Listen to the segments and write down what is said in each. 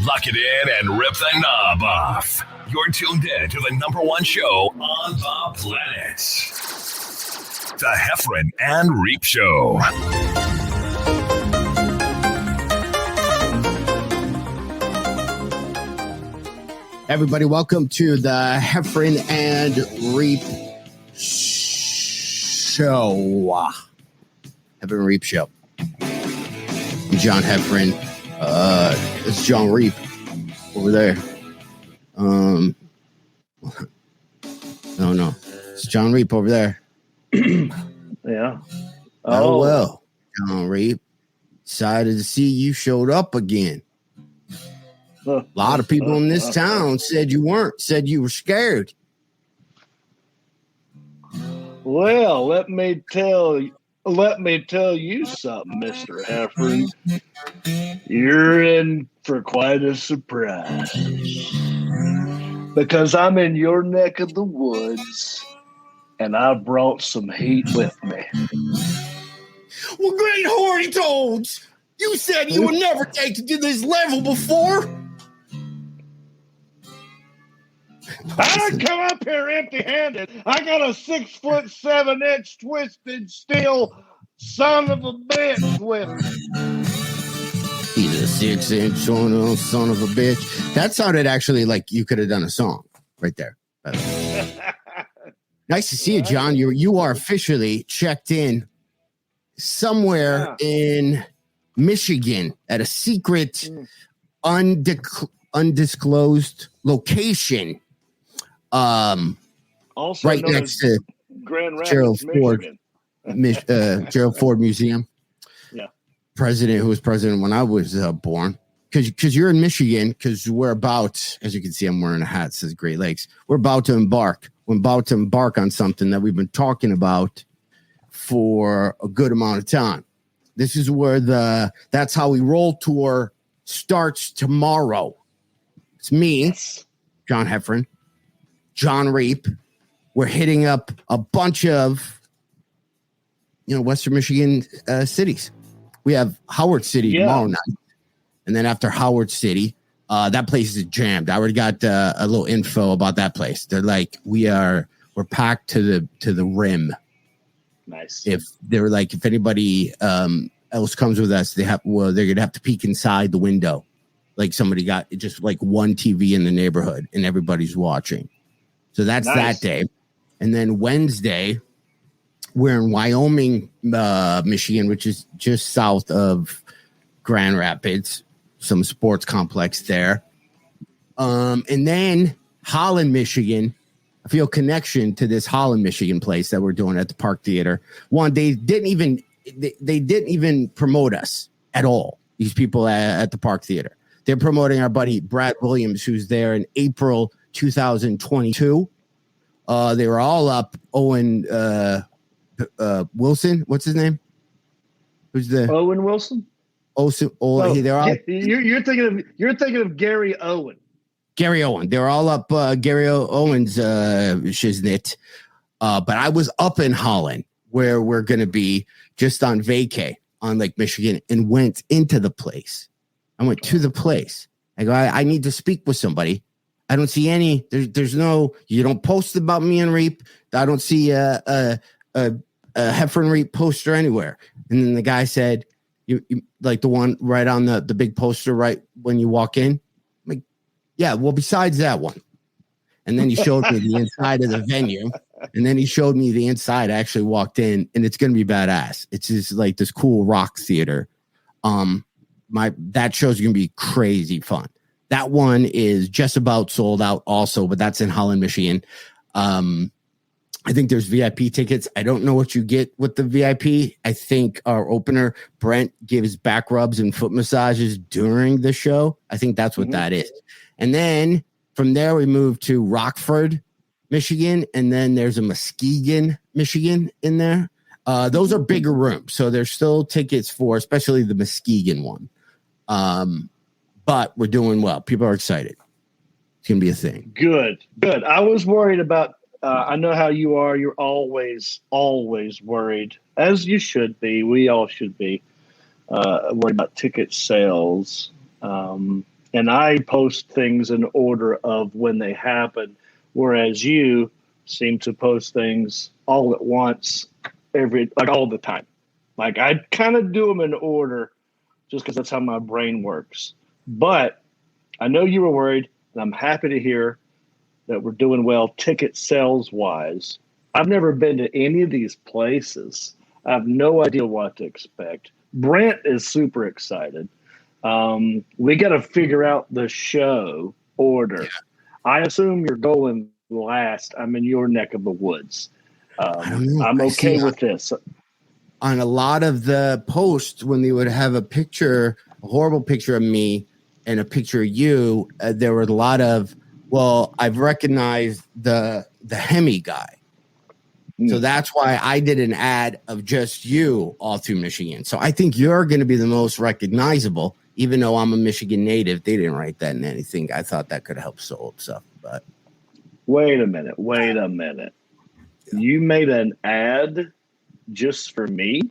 lock it in, and rip the knob off. You're tuned in to the #1 show on the planet. The Heffron and Reep Show. Everybody, welcome to the Heffron and Reep Show. Heffron and Reep Show. I'm John Heffron. It's John Reep over there. No, it's John Reep over there. Yeah. Oh, well, John Reep. Excited to see you showed up again. A lot of people in this town said you weren't, said you were scared. Well, let me tell you something, Mr. Heffron. You're in for quite a surprise. Because I'm in your neck of the woods, and I brought some heat with me. Well, great hoary toads! You said you would never take it to this level before. I didn't come up here empty-handed. I got a 6'7" twisted steel son of a bitch with me. He's a 6-inch son of a bitch. That sounded actually like you could have done a song right there. Nice to see you, John. You are officially checked in somewhere in Michigan at a secret, undisclosed location. Also right next to Grand Rapids, Gerald Ford, Gerald Ford Museum. Yeah, who was president when I was born. Because you're in Michigan. Because we're about, as you can see, I'm wearing a hat that says Great Lakes. We're about to embark. We're about to embark on something that we've been talking about for a good amount of time. This is where That's How We Roll tour starts tomorrow. It's me, John Heffron, John Reep. We're hitting up a bunch of, Western Michigan cities. We have Howard City tomorrow night. And then after Howard City, that place is jammed. I already got a little info about that place. They're like, we're packed to the rim. Nice. If anybody else comes with us, they're gonna have to peek inside the window. Like somebody got just like one TV in the neighborhood and everybody's watching. So that's that day. And then Wednesday, we're in Wyoming, Michigan, which is just south of Grand Rapids, some sports complex there. And then Holland, Michigan. I feel connection to this Holland, Michigan place that we're doing at the Park Theater. One, they didn't even promote us at all. These people at the Park Theater. They're promoting our buddy Brad Williams, who's there in April 2022. They were all up. Owen Wilson, what's his name? Who's the Owen Wilson? They're all. You're thinking of Gary Owen. Gary Owen. They're all up. Gary Owen's shiznit. But I was up in Holland, where we're going to be just on vacay on Lake Michigan, and went into the place. I went to the place. I go, I need to speak with somebody. I don't see any. There's no. You don't post about me and Reep. I don't see a Heffron Reep poster anywhere. And then the guy said, "You like the one right on the big poster right when you walk in?" I'm like, yeah. Well, besides that one. And then he showed me the inside of the venue. And then he showed me the inside. I actually walked in, and it's going to be badass. It's just like this cool rock theater. That show's going to be crazy fun. That one is just about sold out also, but that's in Holland, Michigan. I think there's VIP tickets. I don't know what you get with the VIP. I think our opener, Brent, gives back rubs and foot massages during the show. I think that's what that is. And then from there, we move to Rockford, Michigan, and then there's a Muskegon, Michigan in there. Those are bigger rooms, so there's still tickets for, especially the Muskegon one. But we're doing well. People are excited. It's going to be a thing. Good. I was worried about, I know how you are. You're always worried, as you should be. We all should be worried about ticket sales. and I post things in order of when they happen, whereas you seem to post things all at once, all the time. Like I kind of do them in order, just because that's how my brain works. But I know you were worried, and I'm happy to hear that we're doing well ticket sales wise. I've never been to any of these places. I have no idea what to expect. Brent is super excited. We got to figure out the show order. Yeah. I assume you're going last. I'm in your neck of the woods. I'm okay with this. On a lot of the posts, when they would have a horrible picture of me and a picture of you, there were a lot of, well, I've recognized the Hemi guy. So that's why I did an ad of just you all through Michigan. So I think you're going to be the most recognizable, even though I'm a Michigan native. They didn't write that in anything. I thought that could help sold stuff. But wait a minute. Yeah. You made an ad just for me?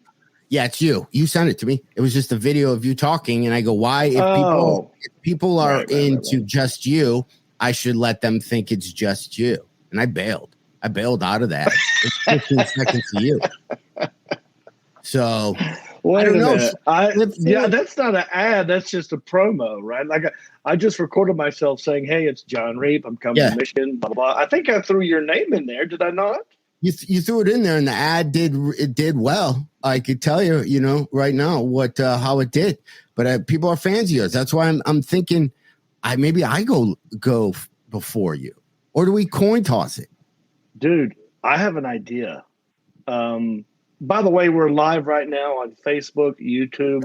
Yeah, it's you. You sent it to me. It was just a video of you talking, and I go, why? If people are into just you, I should let them think it's just you. And I bailed out of that. It's 15 seconds to you. So I don't know. That's not an ad. That's just a promo, right? Like I just recorded myself saying, "Hey, it's John Reep. I'm coming to Michigan." Blah, blah, blah. I think I threw your name in there. Did I not? You threw it in there, and the ad did well. I could tell you, right now how it did. But people are fans of yours. That's why I'm thinking, maybe I go before you, or do we coin toss it? Dude, I have an idea. By the way, we're live right now on Facebook, YouTube.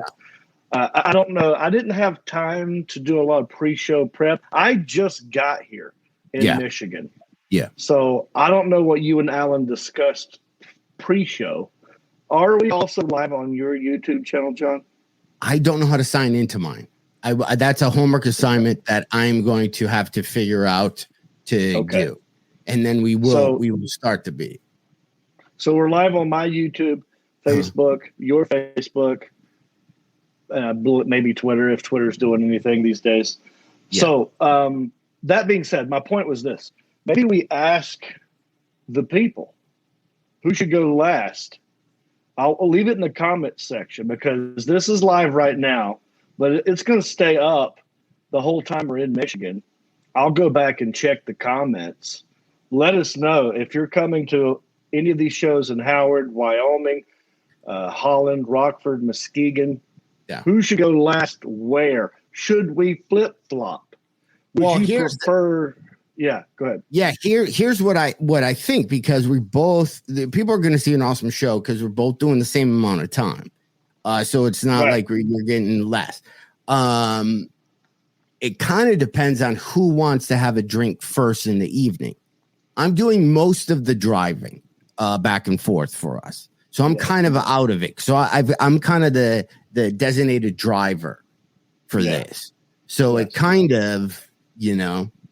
I don't know. I didn't have time to do a lot of pre-show prep. I just got here in Michigan. Yeah. So I don't know what you and Alan discussed pre-show. Are we also live on your YouTube channel, John? I don't know how to sign into mine. That's a homework assignment that I'm going to have to figure out to do. And then we will start to be. So we're live on my YouTube, Facebook, your Facebook, maybe Twitter, if Twitter's doing anything these days. Yeah. So that being said, my point was this. Maybe we ask the people who should go last. I'll leave it in the comments section because this is live right now, but it's going to stay up the whole time we're in Michigan. I'll go back and check the comments. Let us know if you're coming to any of these shows in Howard, Wyoming, Holland, Rockford, Muskegon. Yeah. Who should go last where? Should we flip-flop? Would you prefer... Yeah, go ahead. Yeah, here's what I think, because people are going to see an awesome show because we're both doing the same amount of time. So it's not like you're getting less. It kind of depends on who wants to have a drink first in the evening. I'm doing most of the driving back and forth for us. So I'm kind of out of it. So I'm kind of the designated driver for this. So it kind of,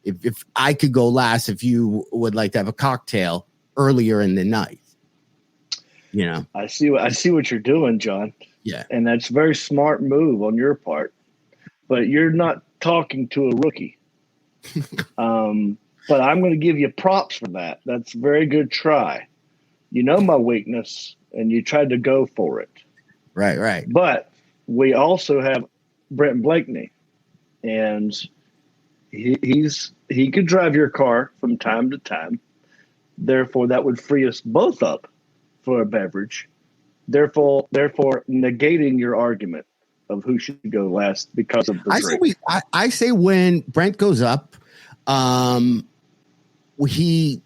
if I could go last, if you would like to have a cocktail earlier in the night, I see what you're doing, John. Yeah. And that's a very smart move on your part, but you're not talking to a rookie. But I'm going to give you props for that. That's a very good try. You know my weakness, and you tried to go for it. Right. But we also have Brent Blakeney, and he could drive your car from time to time. Therefore, that would free us both up for a beverage. Therefore, negating your argument of who should go last because of the drink. I say when Brent goes up, he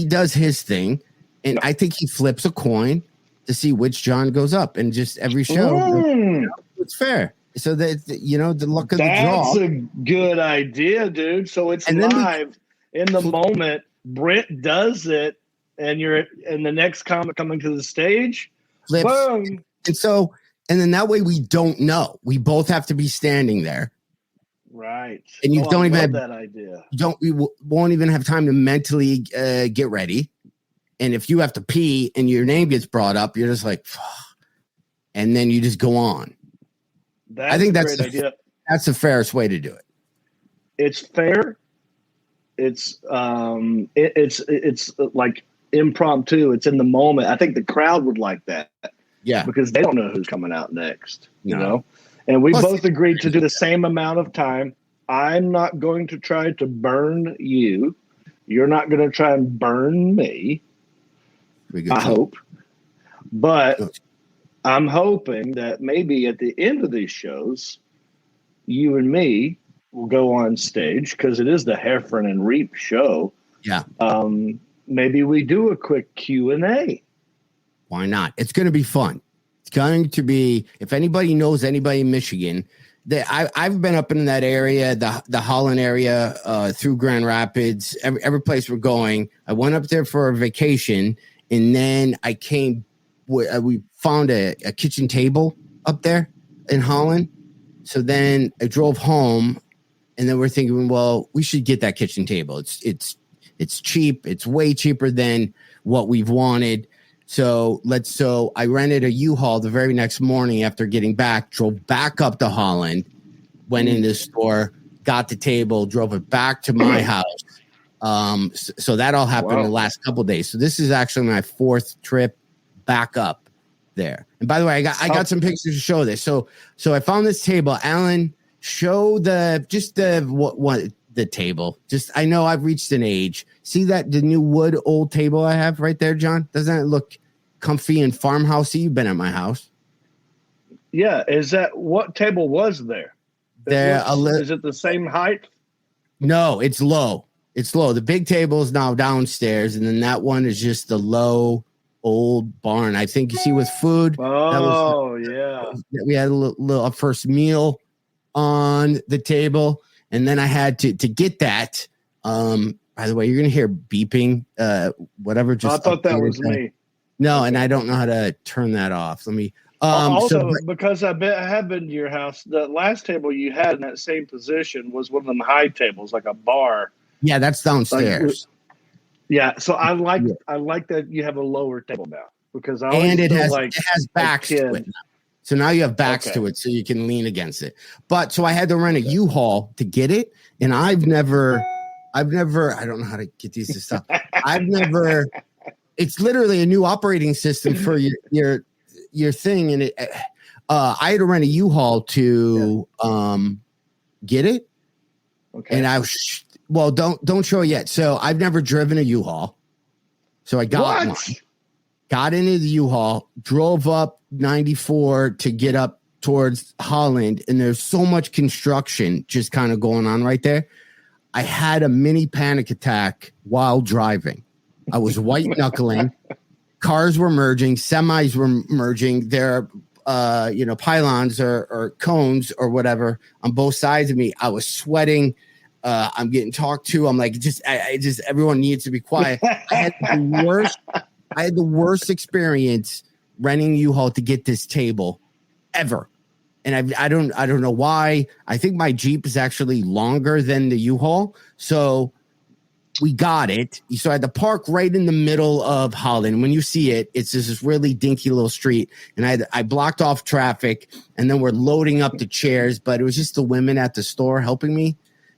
does his thing, and I think he flips a coin to see which John goes up, and just every show it's fair. So that the luck of the draw. That's a good idea, dude. So it's live in the moment. Brent does it, and you're in the next comic coming to the stage. Flips. Boom. And then that way we don't know. We both have to be standing there. Right. And you don't even have that idea. We won't even have time to mentally get ready. And if you have to pee and your name gets brought up, you're just like, and then you just go on. I think that's a great idea. That's the fairest way to do it. it's fair. It's like impromptu. It's in the moment. I think the crowd would like that. Yeah. Because they don't know who's coming out next, you No. know? And we Plus, both agreed to do the same amount of time. I'm not going to try to burn you. You're not going to try and burn me. I hope. But I'm hoping that maybe at the end of these shows, you and me will go on stage because it is the Heffron and Reep show. Yeah. Maybe we do a quick Q&A. Why not? It's going to be fun. It's going to be, if anybody knows anybody in Michigan, I've been up in that area, the Holland area, through Grand Rapids, every place we're going. I went up there for a vacation, and then I came, we found a kitchen table up there in Holland. So then I drove home, and then we're thinking, well, we should get that kitchen table. It's cheap. It's way cheaper than what we've wanted. So I rented a U-Haul the very next morning after getting back, drove back up to Holland, went in the store, got the table, drove it back to my house. So that all happened in the last couple of days. So this is actually my 4th trip back up there. And by the way, I got some pictures to show this. So I found this table. Alan, show the table. Just, I know I've reached an age. See the new wood old table I have right there, John? Doesn't it look comfy and farmhousey? You've been at my house. Yeah. What table was there? Is it the same height? No, it's low. It's low. The big table is now downstairs, and then that one is just the low old barn. I think you see with food. Yeah. We had a little first meal on the table, and then I had to get that. By the way, you're gonna hear beeping, whatever. Just I thought that was me. No, okay. And I don't know how to turn that off. Let me. Because I have been to your house, the last table you had in that same position was one of them high tables, like a bar. Yeah, that's downstairs. So I like that you have a lower table now because it has backs to it. So now you have backs to it, so you can lean against it. But so I had to rent a U-Haul to get it, and I've never. I don't know how to get these to stop. It's literally a new operating system for your thing. And I had to rent a U-Haul to get it. Okay. And don't show it yet. So I've never driven a U-Haul. So I got one, got into the U-Haul, drove up 94 to get up towards Holland. And there's so much construction just kind of going on right there. I had a mini panic attack while driving. I was white knuckling. Cars were merging. Semis were merging. There are, pylons or cones or whatever on both sides of me. I was sweating. I'm getting talked to. I'm like, everyone needs to be quiet. I had the worst experience renting U-Haul to get this table ever. And I don't know why. I think my Jeep is actually longer than the U-Haul. So we got it. So I had to park right in the middle of Holland. When you see it, it's just this really dinky little street. And I blocked off traffic, and then we're loading up the chairs, but it was just the women at the store helping me.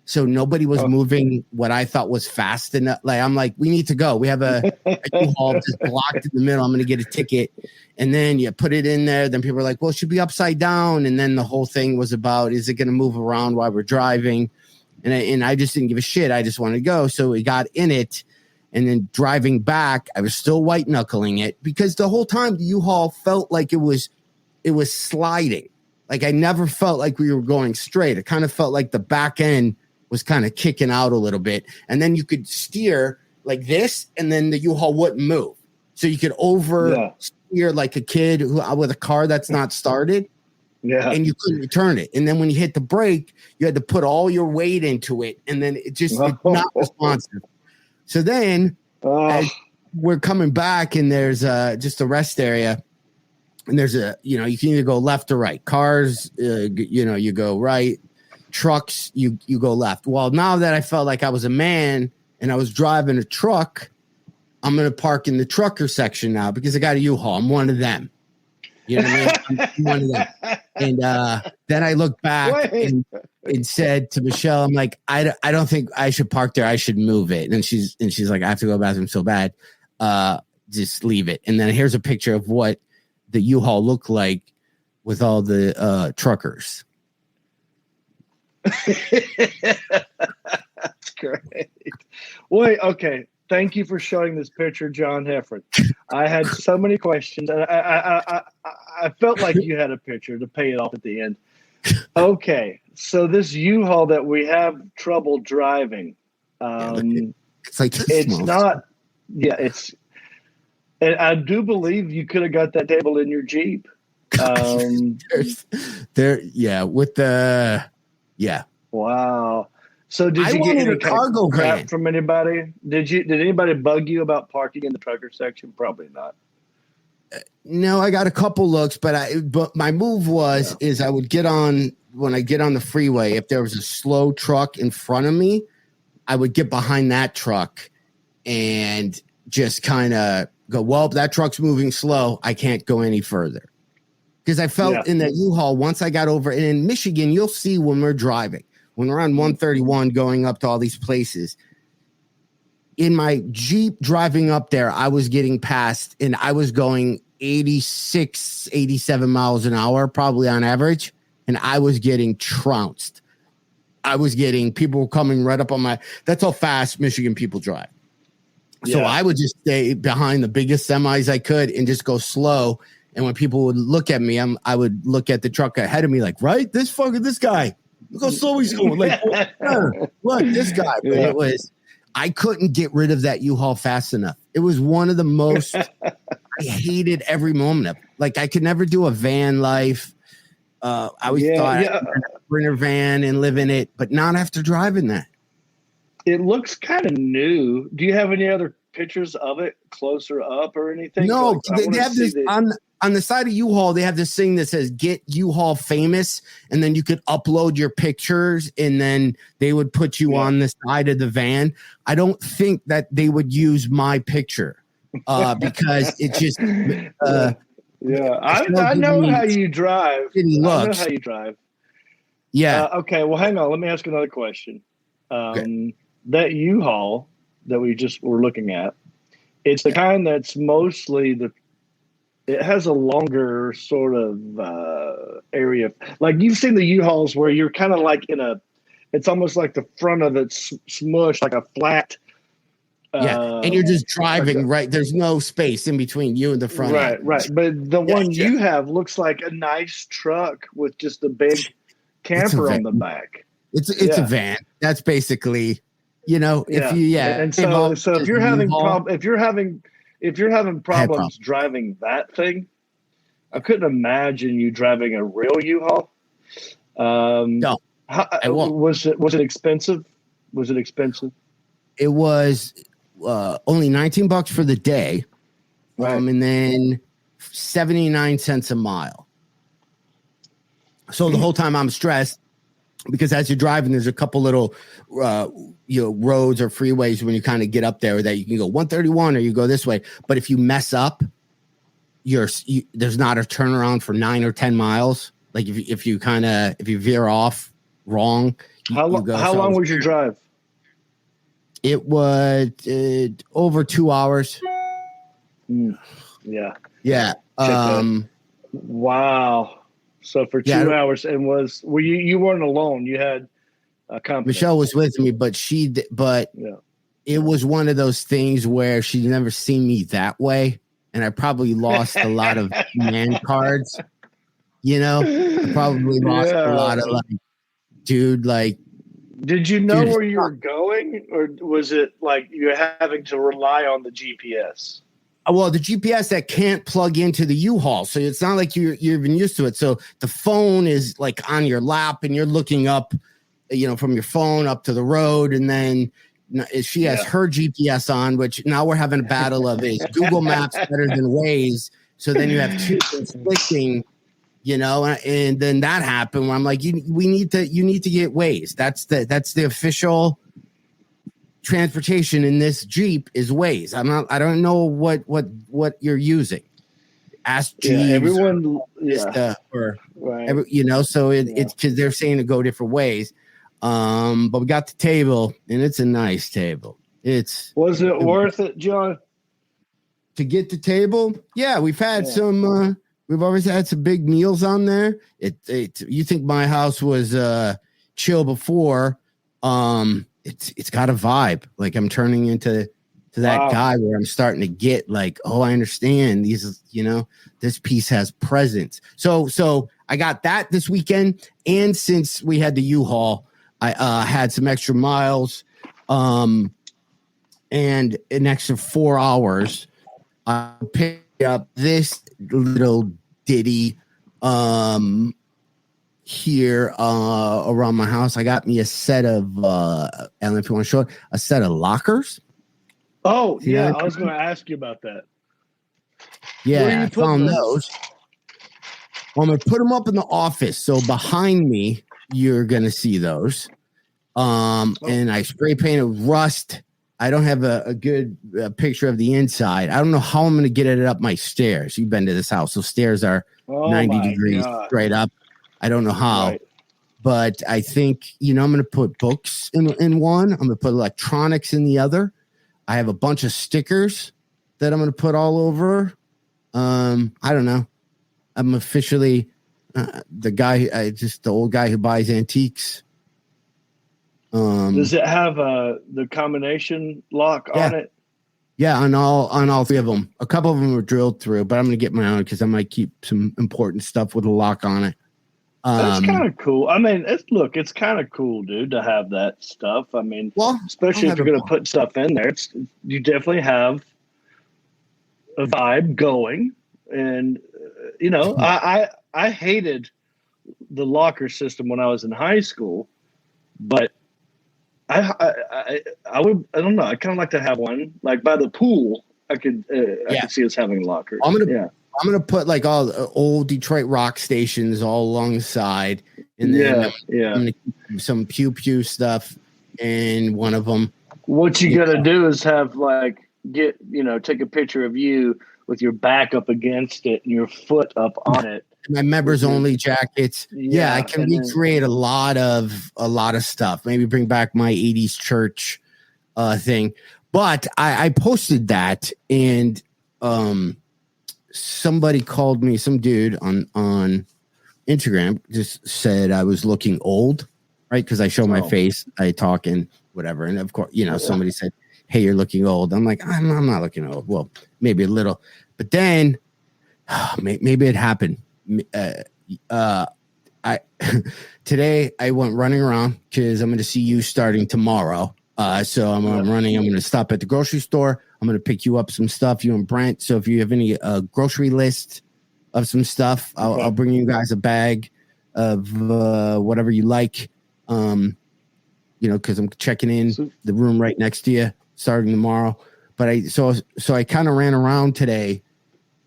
So nobody was moving what I thought was fast enough. Like, I'm like, we need to go. We have a U-Haul just blocked in the middle. I'm going to get a ticket. And then you put it in there. Then people are like, well, it should be upside down. And then the whole thing was about, is it going to move around while we're driving? And I just didn't give a shit. I just wanted to go. So we got in it. And then driving back, I was still white knuckling it because the whole time the U-Haul felt like it was sliding. Like I never felt like we were going straight. It kind of felt like the back end was kind of kicking out a little bit. And then you could steer like this, and then the U-Haul wouldn't move. So you could steer like a kid with a car that's not started. Yeah. And you couldn't turn it. And then when you hit the brake, you had to put all your weight into it. And then it's not responsive. So then as we're coming back, and there's just a rest area. And there's you can either go left or right. Cars, you go right. Trucks, you go left. Well, now that I felt like I was a man and I was driving a truck, I'm going to park in the trucker section now because I got a U-Haul. I'm one of them. You know what I mean? I'm one of them. And then I looked back and said to Michelle, I'm like, I don't think I should park there. I should move it. And she's like, I have to go to the bathroom so bad. Just leave it. And then here's a picture of what the U-Haul looked like with all the truckers. That's great. Wait, okay. Thank you for showing this picture, John Heffron. I had so many questions, and I felt like you had a picture to pay it off at the end. Okay, so this U-Haul that we have trouble driving, it's like it's not. Yeah, it's. And I do believe you could have got that table in your Jeep. Wow. So did you get any cargo crap from anybody? Did anybody bug you about parking in the trucker section? Probably not. No, I got a couple looks, but my move is I would get on when I get on the freeway. If there was a slow truck in front of me, I would get behind that truck and just kind of go, well, that truck's moving slow. I can't go any further. Because I felt in that U-Haul, once I got over, and in Michigan, you'll see when we're driving, when we're on 131 going up to all these places. In my Jeep driving up there, I was getting past, and I was going 86, 87 miles an hour, probably on average, and I was getting trounced. I was getting, people were coming right up on my, that's how fast Michigan people drive. So I would just stay behind the biggest semis I could and just go slow. And when people would look at me, I would look at the truck ahead of me like, right, this guy, look how slow he's going. Like, look, this guy. But it was, I couldn't get rid of that U-Haul fast enough. It was one of the most, I hated every moment of it. Like, I could never do a van life. I always thought I'd rent a van and live in it, but not after driving that. It looks kind of new. Do you have any other pictures of it closer up or anything? No, they have this on the side of U-Haul. They have this thing that says "Get U-Haul Famous," and then you could upload your pictures, and then they would put you on the side of the van. I don't think that they would use my picture because it just. I know how you drive. I know how you drive. Yeah. Okay. Well, hang on. Let me ask another question. That U-Haul that we just were looking at, it's the kind that's mostly it has a longer sort of area. Like, you've seen the U-Hauls where you're kind of like it's almost like the front of it's smushed like a flat. And you're just driving, right? There's no space in between you and the front. Right. But the one you have looks like a nice truck with just a big camper on the back. It's a van. That's basically, if you And so if you're having problems driving that thing, I couldn't imagine you driving a real U-Haul. No, I won't. Was it expensive? Was it expensive? It was only $19 for the day, and then 79 cents a mile. So the whole time I'm stressed. Because as you're driving, there's a couple little, roads or freeways when you kind of get up there that you can go 131 or you go this way. But if you mess up, there's not a turnaround for 9 or 10 miles. Like if you veer off wrong. How long was your drive? It was over 2 hours. Yeah. Wow. So for 2 hours, and you weren't alone? You had a company. Michelle was with me, but it was one of those things where she'd never seen me that way, and I probably lost a lot of man cards. I probably lost a lot of dude. Did you know where you were going, or was it like you're having to rely on the GPS? Well, the GPS that can't plug into the U-Haul, so it's not like you're even used to it. So the phone is like on your lap, and you're looking up, from your phone up to the road, and then she has her GPS on. Which now we're having a battle of is Google Maps better than Waze? So then you have two conflicting, and then that happened. Where I'm like, you need to get Waze. That's the official transportation in this Jeep is Waze. I don't know what you're using. Ask Yeah, Jeeves. everyone. Or Right. so it's because they're saying to go different ways. But we got the table, and it's a nice table. Was it worth it, John? To get the table? Yeah, we've had some. We've always had some big meals on there. You think my house was chill before? It's got a vibe. Like I'm turning into that guy where I'm starting to get like, oh, I understand these. This piece has presence. So I got that this weekend, and since we had the U-Haul, I had some extra miles, and an extra 4 hours. I picked up this little ditty here around my house. I got me a set of Ellen, if you want to show it, a set of lockers. Oh, yeah, I was going to ask you about that. Yeah, I found those. Well, I'm going to put them up in the office. So behind me, you're going to see those. And I spray painted rust. I don't have a good picture of the inside. I don't know how I'm going to get it up my stairs. You've been to this house. Those stairs are 90 degrees straight up. I don't know how. But I think, I'm going to put books in one. I'm going to put electronics in the other. I have a bunch of stickers that I'm going to put all over. I don't know. I'm officially the old guy who buys antiques. Does it have the combination lock on it? Yeah, on all three of them. A couple of them were drilled through, but I'm going to get my own because I might keep some important stuff with a lock on it. That's kind of cool. I mean, it's kind of cool, dude, to have that stuff. I mean, especially if you're going to put stuff in there, you definitely have a vibe going. And, I hated the locker system when I was in high school, but I don't know. I kind of like to have one like by the pool. I could see us having lockers. I'm gonna put like all the old Detroit rock stations all along the side, and then I'm gonna keep some pew stuff in one of them. What you gotta do is have take a picture of you with your back up against it and your foot up on it. My members only jackets. I can recreate a lot of stuff. Maybe bring back my 80s church thing. But I posted that, and somebody called me, some dude on Instagram just said I was looking old, right? Because I show my face, I talk and whatever. And of course, somebody said, hey, you're looking old. I'm like, I'm not looking old. Well, maybe a little. But then maybe it happened. Today I went running around because I'm going to see you starting tomorrow. So I'm running. I'm going to stop at the grocery store. I'm going to pick you up some stuff, you and Brent. So if you have any grocery list of some stuff, I'll bring you guys a bag of whatever you like. Because I'm checking in the room right next to you starting tomorrow. But I kind of ran around today,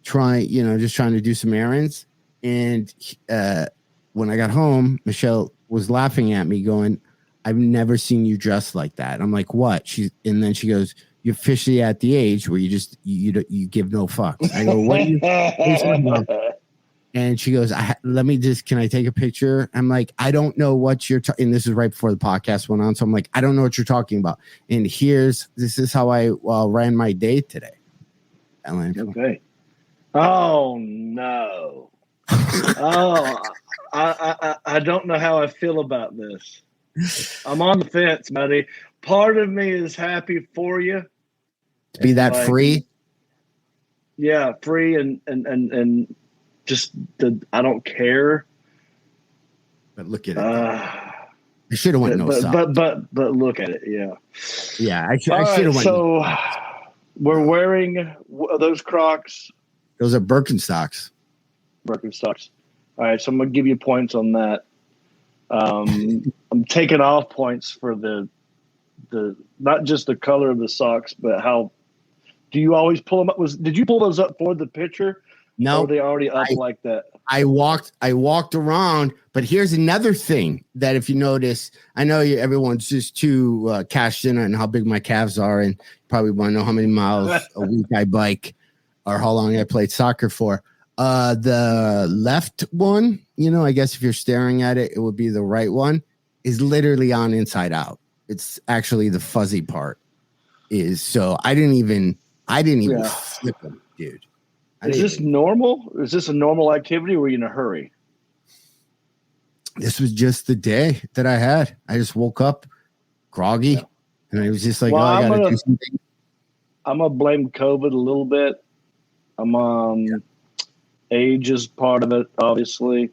just trying to do some errands. And when I got home, Michelle was laughing at me going, I've never seen you dressed like that. I'm like, what? And then she goes, you're officially at the age where you give no fucks. I go, what are you talking about? And she goes, can I take a picture? I'm like, I don't know what you're talking. And this is right before the podcast went on. So I'm like, I don't know what you're talking about. And this is how I ran my day today. Ellen. Okay. Oh no. I don't know how I feel about this. I'm on the fence, buddy. Part of me is happy for you to be that free. Yeah, free and just I don't care. But look at it. I should have went socks. But look at it. Yeah. Yeah, I should have went. So we're wearing those Crocs. Those are Birkenstocks. All right, so I'm gonna give you points on that. I'm taking off points for the not just the color of the socks, but how do you always pull them up? Did you pull those up for the picture? No, or are they already up like that? I walked around, but here's another thing that if you notice, I know everyone's just too cashed in on how big my calves are, and probably want to know how many miles a week I bike or how long I played soccer for. The left one, I guess if you're staring at it, it would be the right one, is literally on inside out. It's actually the fuzzy part is. So I didn't even flip them, dude. Is this normal? Is this a normal activity or were you in a hurry? This was just the day that I had. I just woke up groggy and I was just like, I got to do something. I'm going to blame COVID a little bit. Age is part of it, obviously.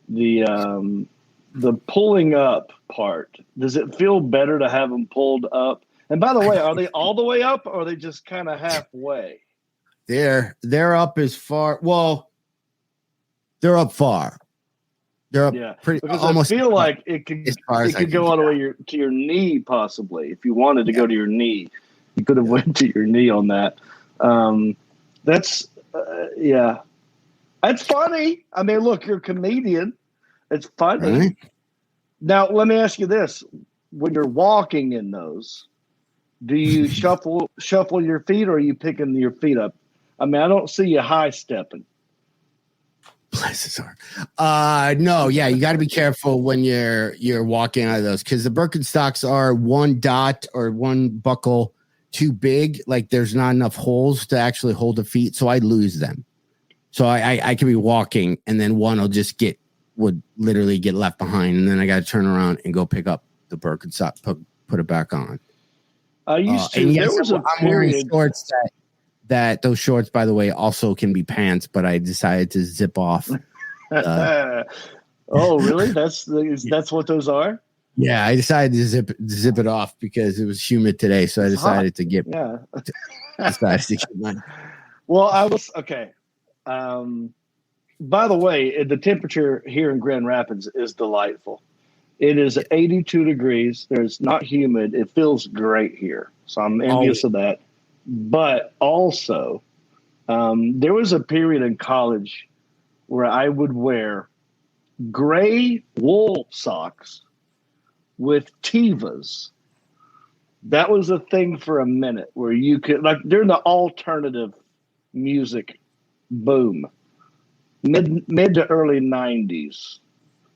The pulling up part, does it feel better to have them pulled up? And by the way, are they all the way up or are they just kind of halfway? They're up as far. Well, they're up far. They're up pretty. Because almost I feel like it could go all the way to your knee, possibly. If you wanted to go to your knee, you could have went to your knee on that. That's funny. I mean, look, you're a comedian. It's funny. Right. Now, let me ask you this: when you're walking in those, do you shuffle your feet, or are you picking your feet up? I mean, I don't see you high stepping. Bless his heart. No, yeah, you got to be careful when you're walking out of those because the Birkenstocks are one dot or one buckle too big. Like there's not enough holes to actually hold the feet, so I lose them. So I could be walking and then one would literally get left behind, and then I got to turn around and go pick up the Birkenstock, put it back on. I used to. There was a period. Shorts that those shorts, by the way, also can be pants, but I decided to zip off. Oh, really? That's what those are? Yeah, I decided to zip it off because it was humid today, so I decided to get. Yeah. Decided to get mine. Well, I was okay. By the way, the temperature here in Grand Rapids is delightful. It is 82 degrees. There's not humid. It feels great here, so I'm envious of that. But also, there was a period in college where I would wear gray wool socks with Tevas. That was a thing for a minute where you could, like, during the alternative music boom, mid to early 90s,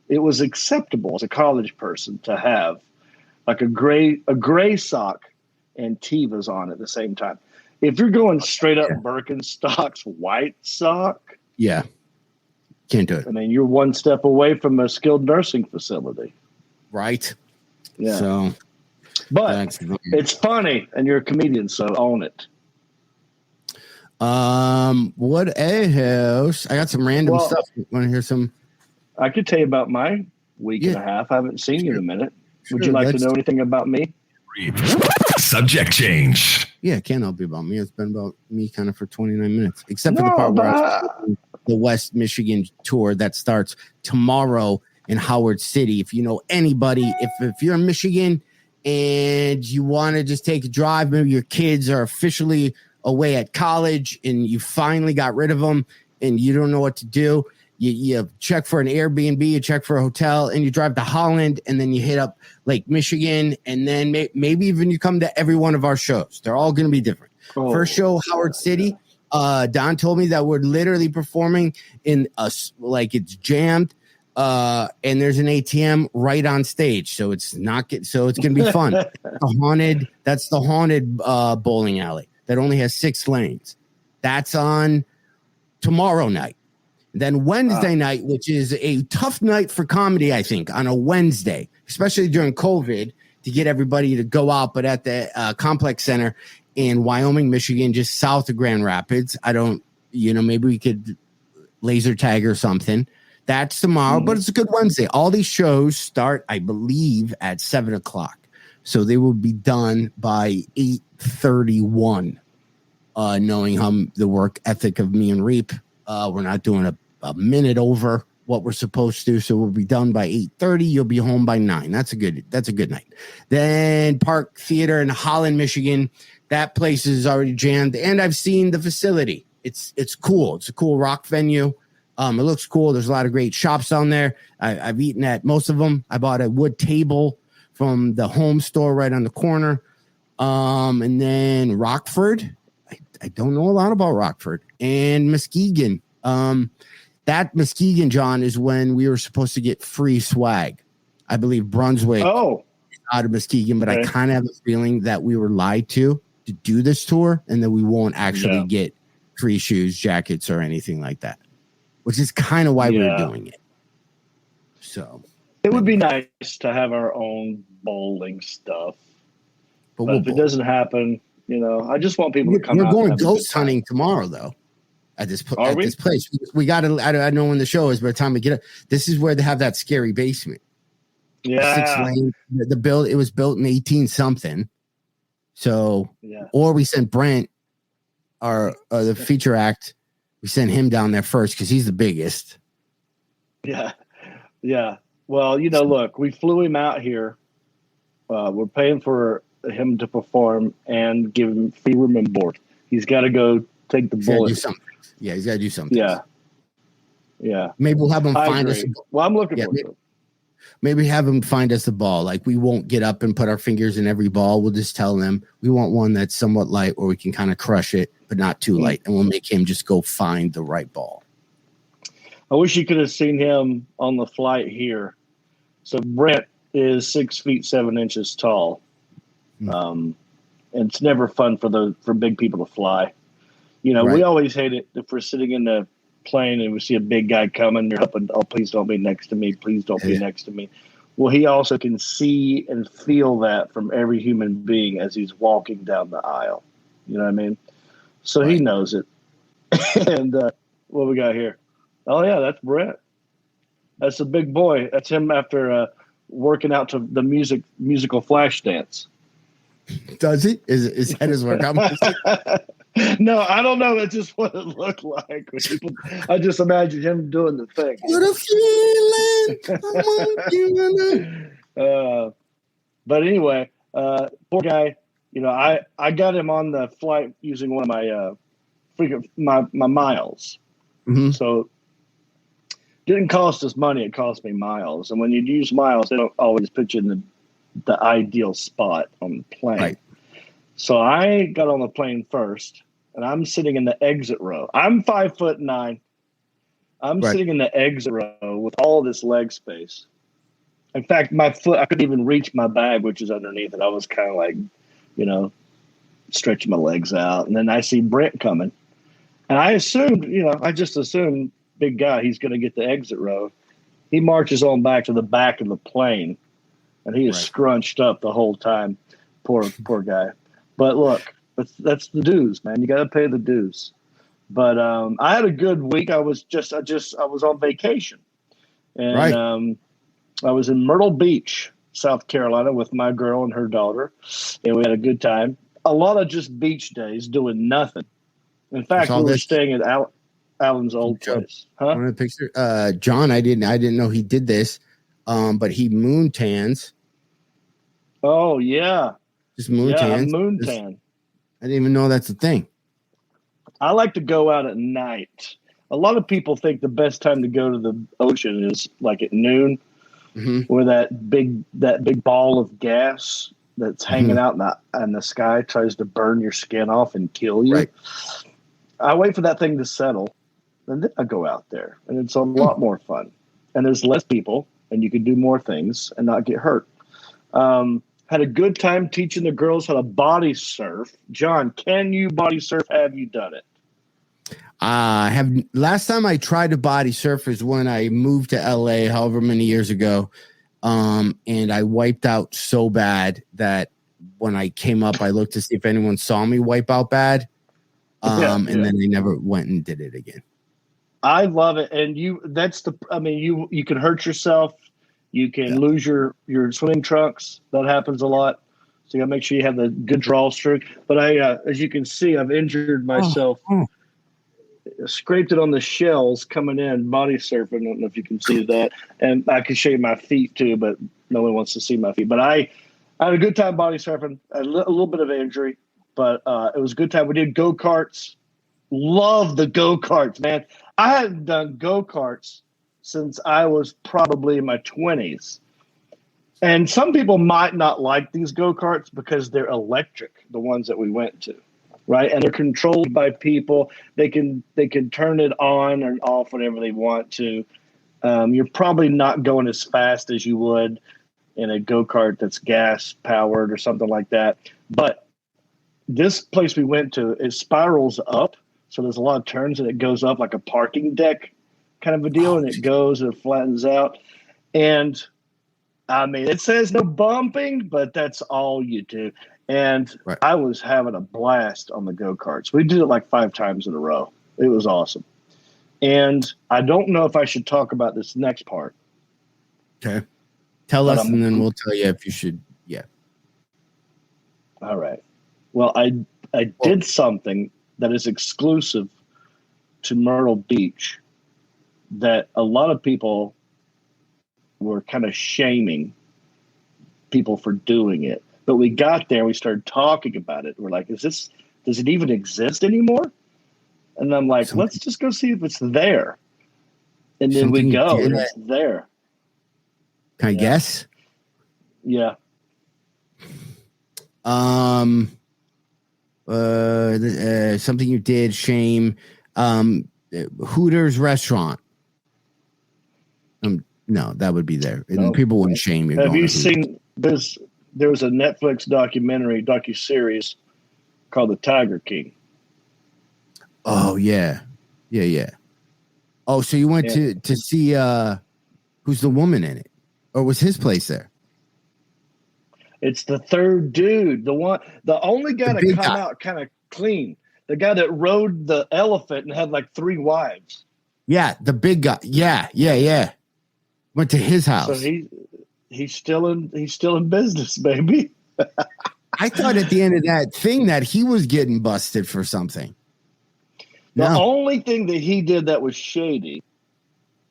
it was acceptable as a college person to have like a gray sock and Tevas on at the same time. If you're going straight up Birkenstocks white sock, can't do it. I mean, you're one step away from a skilled nursing facility, right? Yeah. So, but it's funny, and you're a comedian, so own it. What a house! I got some random stuff. Want to hear some? I could tell you about my week and a half. I haven't seen you in a minute. Would you like to know anything about me? Subject change. Yeah, it can't all be about me. It's been about me kind of for 29 minutes, except for the part where I was the West Michigan tour that starts tomorrow in Howard City. If you know anybody, if you're in Michigan and you want to just take a drive, maybe your kids are officially away at college and you finally got rid of them and you don't know what to do, you check for an Airbnb, you check for a hotel, and you drive to Holland, and then you hit up Lake Michigan, and then maybe even you come to every one of our shows. They're all going to be different. First show, Howard City. Don told me that we're literally performing in like it's jammed, and there's an ATM right on stage, so it's not so it's going to be fun. That's the haunted bowling alley that only has 6 lanes. That's on tomorrow night. Then Wednesday night, which is a tough night for comedy, I think, on a Wednesday, especially during COVID, to get everybody to go out. But at the Complex Center in Wyoming, Michigan, just south of Grand Rapids, maybe we could laser tag or something. That's tomorrow, but it's a good Wednesday. All these shows start, I believe, at 7:00. So they will be done by 8:31, knowing how the work ethic of me and Reep. We're not doing a minute over what we're supposed to, so we'll be done by 8:30. You'll be home by 9. That's a good night. Then Park Theater in Holland, Michigan. That place is already jammed, and I've seen the facility. It's cool. It's a cool rock venue. It looks cool. There's a lot of great shops down there. I've eaten at most of them. I bought a wood table from the home store right on the corner. And then Rockford. don't know a lot about Rockford and Muskegon. That Muskegon, John, is when we were supposed to get free swag. I believe Brunswick out of Muskegon, but I kind of have a feeling that we were lied to do this tour and that we won't actually get free shoes, jackets, or anything like that, which is kind of why we were doing it. So it would be nice to have our own bowling stuff. But if it doesn't happen, I just want people to come out. We're going ghost hunting tomorrow, though. At this place, we got to. I don't know when the show is. By the time we get up, this is where they have that scary basement. Yeah, 6 lane. It was built in 18 something. So, or we sent Brent, the feature act. We sent him down there first because he's the biggest. Yeah. Well, look, we flew him out here. We're paying for him to perform and give him free room and board. He's got to go take the bullet. Yeah, he's got to do something. Yeah. Maybe we'll have him find us. Well, I'm looking for it. Maybe have him find us the ball. Like, we won't get up and put our fingers in every ball. We'll just tell them we want one that's somewhat light where we can kind of crush it, but not too light. And we'll make him just go find the right ball. I wish you could have seen him on the flight here. So Brent is 6 feet 7 inches tall. And it's never fun for big people to fly. We always hate it if we're sitting in the plane and we see a big guy coming. You're hoping, please don't be next to me. Please don't be next to me. Well, he also can see and feel that from every human being as he's walking down the aisle. You know what I mean? So he knows it. And what we got here? Oh, yeah, that's Brent. That's a big boy. That's him after working out to the musical flash dance. Does he? Is that his workout music? No, I don't know. That's just what it looked like. I just imagine him doing the thing. What a feeling. But anyway, poor guy. I got him on the flight using one of my my miles. Mm-hmm. So it didn't cost us money. It cost me miles. And when you use miles, they don't always put you in the ideal spot on the plane. Right. So I got on the plane first, and I'm sitting in the exit row. I'm 5'9". I'm sitting in the exit row with all this leg space. In fact, my foot, I couldn't even reach my bag, which is underneath it. I was kind of like, stretching my legs out. And then I see Brent coming. And I just assumed, big guy, he's going to get the exit row. He marches on back to the back of the plane, and he is scrunched up the whole time. Poor guy. But look, that's the dues, man. You got to pay the dues. But I had a good week. I was on vacation, and I was in Myrtle Beach, South Carolina, with my girl and her daughter, and we had a good time. A lot of just beach days, doing nothing. In fact, we were staying at Alan's old place. Huh? Want a picture? John, I didn't know he did this, but he moon tans. Oh yeah. Just moon tan. Moon tan. I didn't even know that's a thing. I like to go out at night. A lot of people think the best time to go to the ocean is like at noon, where that big ball of gas that's hanging out in the sky tries to burn your skin off and kill you. Right. I wait for that thing to settle, and then I go out there, and it's a lot more fun. And there's less people, and you can do more things and not get hurt. Had a good time teaching the girls how to body surf. John, can you body surf? Have you done it? Last time I tried to body surf is when I moved to LA, however many years ago. And I wiped out so bad that when I came up, I looked to see if anyone saw me wipe out bad. And then they never went and did it again. I love it. And you can hurt yourself. You can lose your swimming trunks. That happens a lot. So you gotta make sure you have the good draw stroke. But as you can see, I've injured myself. Scraped it on the shells coming in, body surfing. I don't know if you can see that. And I can show you my feet too, but no one wants to see my feet. But I had a good time body surfing. A little bit of injury, but it was a good time. We did go-karts. Love the go-karts, man. I hadn't done go-karts since I was probably in my 20s. And some people might not like these go-karts because they're electric, the ones that we went to. right? And they're controlled by people. They can turn it on and off whenever they want to. You're probably not going as fast as you would in a go-kart that's gas powered or something like that. But this place we went to, it spirals up. So there's a lot of turns and it goes up like a parking deck kind of a deal. And it goes and it flattens out. And I mean, it says no bumping, but that's all you do. And right. I was having a blast on the go-karts. We did it like 5 times in a row. It was awesome. And I don't know if I should talk about this next part. Okay. Tell us, and then we'll tell you if you should. Yeah. All right. Well, I did something that is exclusive to Myrtle Beach that a lot of people were kind of shaming people for doing it. But we got there, we started talking about it. We're like, does it even exist anymore? And I'm like, let's just go see if it's there. And then we go, and it's there. Can I guess? Yeah. Something you did, shame. Hooters restaurant. No, that would be there. No. People wouldn't shame you. Have you seen this? There was a Netflix docuseries called The Tiger King. Oh yeah. Oh, so you went to see who's the woman in it, or was his place there? It's the third dude, the only guy to come out kind of clean. The guy that rode the elephant and had like 3 wives. Yeah, the big guy. Yeah. Went to his house. So he's still in business, baby. I thought at the end of that thing that he was getting busted for something. The only thing that he did that was shady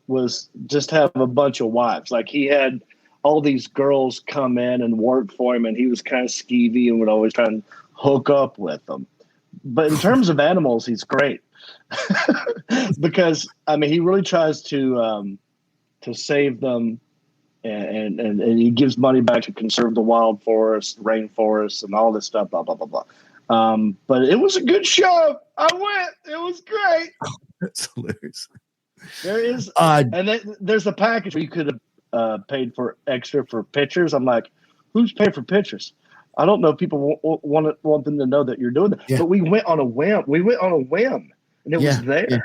was just have a bunch of wives. Like he had all these girls come in and work for him, and he was kind of skeevy and would always try and hook up with them. But in terms of animals, he's great because I mean he really tries to save them, and he gives money back to conserve the wild forest, rainforests, and all this stuff. Blah blah blah blah. But it was a good show. I went. It was great. That's hilarious. There is, and then there's a package where you could have paid for extra for pictures. I'm like, who's paying for pictures? I don't know. People want them to know that you're doing that. Yeah. But we went on a whim. And it was there. Yeah.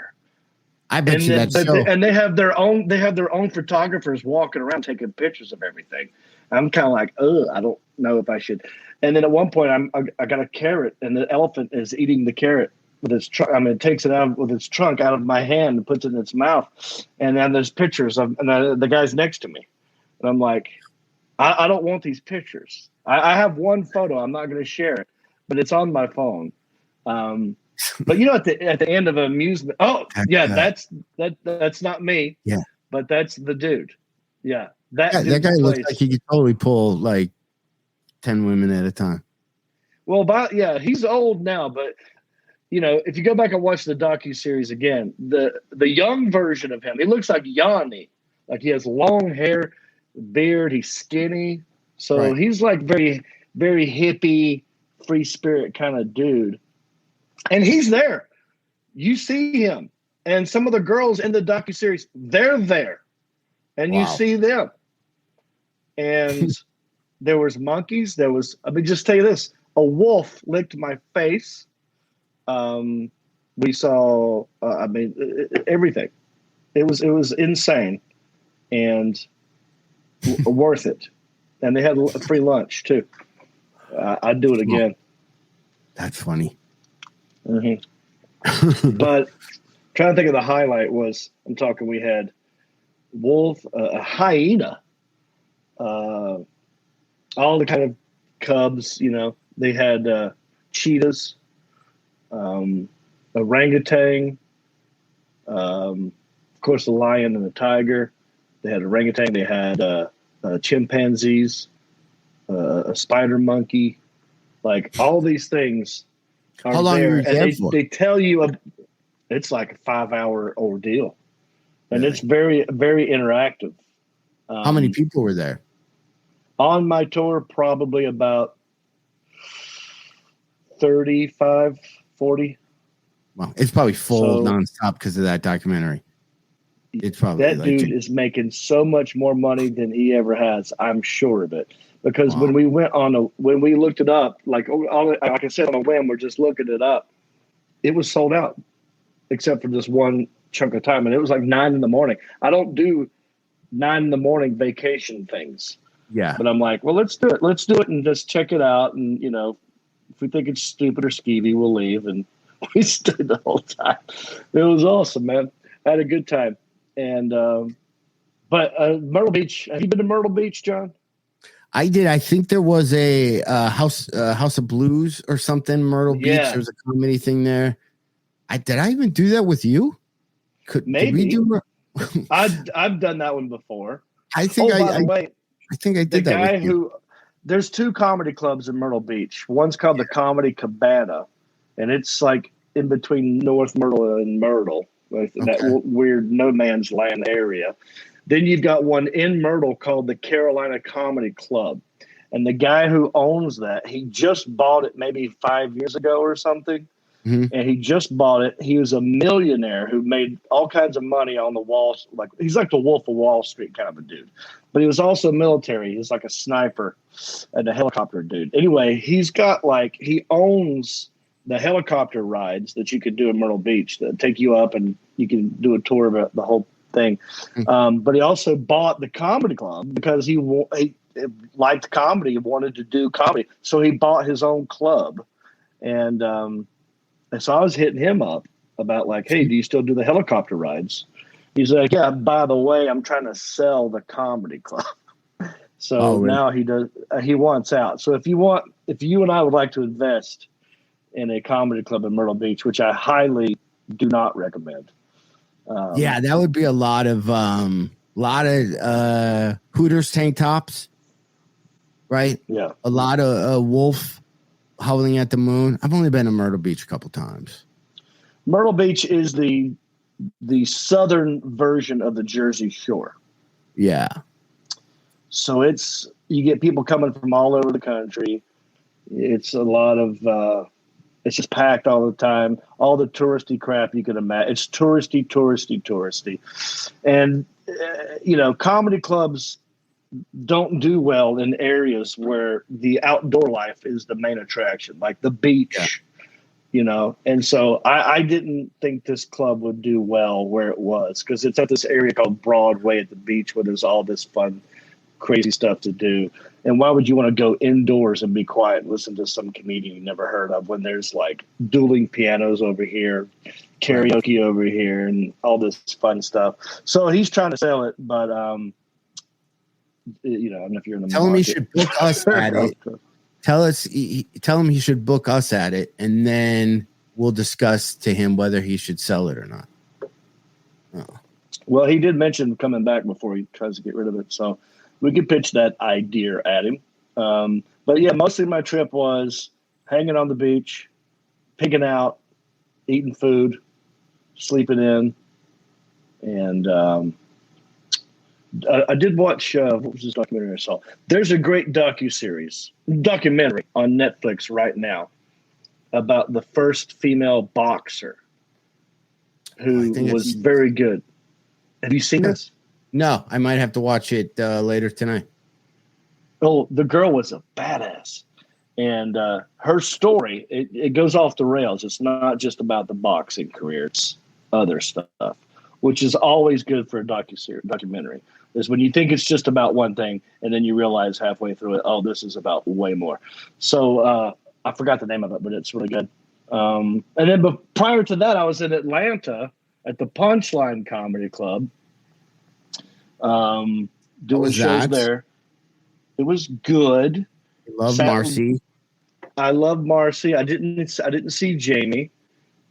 I bet that's so. And they have their own photographers walking around taking pictures of everything. I'm kind of like, I don't know if I should. And then at one point, I got a carrot, and the elephant is eating the carrot with its trunk. I mean, it takes it out with its trunk out of my hand and puts it in its mouth. And then there's pictures of the guy's next to me, and I'm like, I don't want these pictures. I have one photo. I'm not going to share it, but it's on my phone. But at the end of an amusement, that's not me. Yeah, but that's the dude. Yeah, that guy looks like he could totally pull like 10 women at a time. Well, he's old now, but if you go back and watch the docuseries again, the young version of him, he looks like Yanni. Like he has long hair, beard, he's skinny. So he's like very, very hippie, free spirit kind of dude. And he's there. You see him. And some of the girls in the docuseries, they're there. And you see them. And there was monkeys. Just tell you this. A wolf licked my face. We saw, everything. It was insane and worth it. And they had a free lunch too. I'd do it again. That's funny. Mm-hmm. But trying to think of the highlight we had wolf, a hyena, all the kind of cubs, they had cheetahs, orangutan, of course the lion and the tiger. They had orangutan, they had chimpanzees, a spider monkey, like all these things are How long there. were you there for? They tell you it's like a 5-hour ordeal, and it's very, very interactive. How many people were there? On my tour, probably about 35 40. Well, it's probably full So- nonstop because of that documentary. It's probably That dude is making so much more money than he ever has. I'm sure of it. Because Wow. when we looked it up, like I said on a whim, we're just looking it up. It was sold out, except for this one chunk of time, and it was like 9 a.m. I don't do 9 a.m. vacation things, Yeah. but I'm like, well, let's do it. Let's do it and just check it out. And if we think it's stupid or skeevy, we'll leave. And we stayed the whole time. It was awesome, man. I had a good time. And but Myrtle Beach. Have you been to Myrtle Beach, John? I did. I think there was a House of Blues or something. Myrtle Beach. Yeah. There was a comedy thing there. Did I even do that with you? Maybe. Did we do? I've done that one before. I think by the way, I think I the did that guy with you. there's 2 comedy clubs in Myrtle Beach. One's called the Comedy Cabana, and it's like in between North Myrtle and Myrtle, like that weird no man's land area. Then you've got one in Myrtle called the Carolina Comedy Club. And the guy who owns that, he just bought it maybe 5 years ago or something. Mhm. And he just bought it. He was a millionaire who made all kinds of money on the walls. Like he's like the Wolf of Wall Street kind of a dude. But he was also military. He was like a sniper and a helicopter dude. Anyway, he owns the helicopter rides that you could do in Myrtle Beach that take you up and you can do a tour of the whole thing. But he also bought the comedy club because he liked comedy and wanted to do comedy. So he bought his own club. And so I was hitting him up about like, hey, do you still do the helicopter rides? He's like, yeah, by the way, I'm trying to sell the comedy club. So really? now he wants out. So if you and I would like to invest in a comedy club in Myrtle Beach, which I highly do not recommend. Yeah, that would be a lot of Hooters tank tops, right? Yeah. A lot of Wolf howling at the moon. I've only been to Myrtle Beach a couple times. Myrtle Beach is the southern version of the Jersey Shore. Yeah. So you get people coming from all over the country. It's a lot of it's just packed all the time. All the touristy crap you can imagine. It's touristy. And comedy clubs don't do well in areas where the outdoor life is the main attraction, like the beach, And so I didn't think this club would do well where it was because it's at this area called Broadway at the beach where there's all this fun, crazy stuff to do. And why would you want to go indoors and be quiet and listen to some comedian you never heard of when there's like dueling pianos over here, karaoke over here, and all this fun stuff? So he's trying to sell it, but I don't know if you're in the Tell him he should book us at it. Tell him he should book us at it, and then we'll discuss to him whether he should sell it or not. Oh. Well, he did mention coming back before he tries to get rid of it, so we could pitch that idea at him. But yeah, mostly my trip was hanging on the beach, pigging out, eating food, sleeping in, and I did watch what was this documentary I saw? There's a great documentary on Netflix right now about the first female boxer who was very good. Have you seen this? No, I might have to watch it later tonight. Oh, the girl was a badass. And her story, it goes off the rails. It's not just about the boxing career. It's other stuff, which is always good for a documentary. Is when you think it's just about one thing, and then you realize halfway through it, oh, this is about way more. So I forgot the name of it, but it's really good. And then prior to that, I was in Atlanta at the Punchline Comedy Club. Doing shows there. It was good. I love Marcy. I love Marcy. I didn't see Jamie.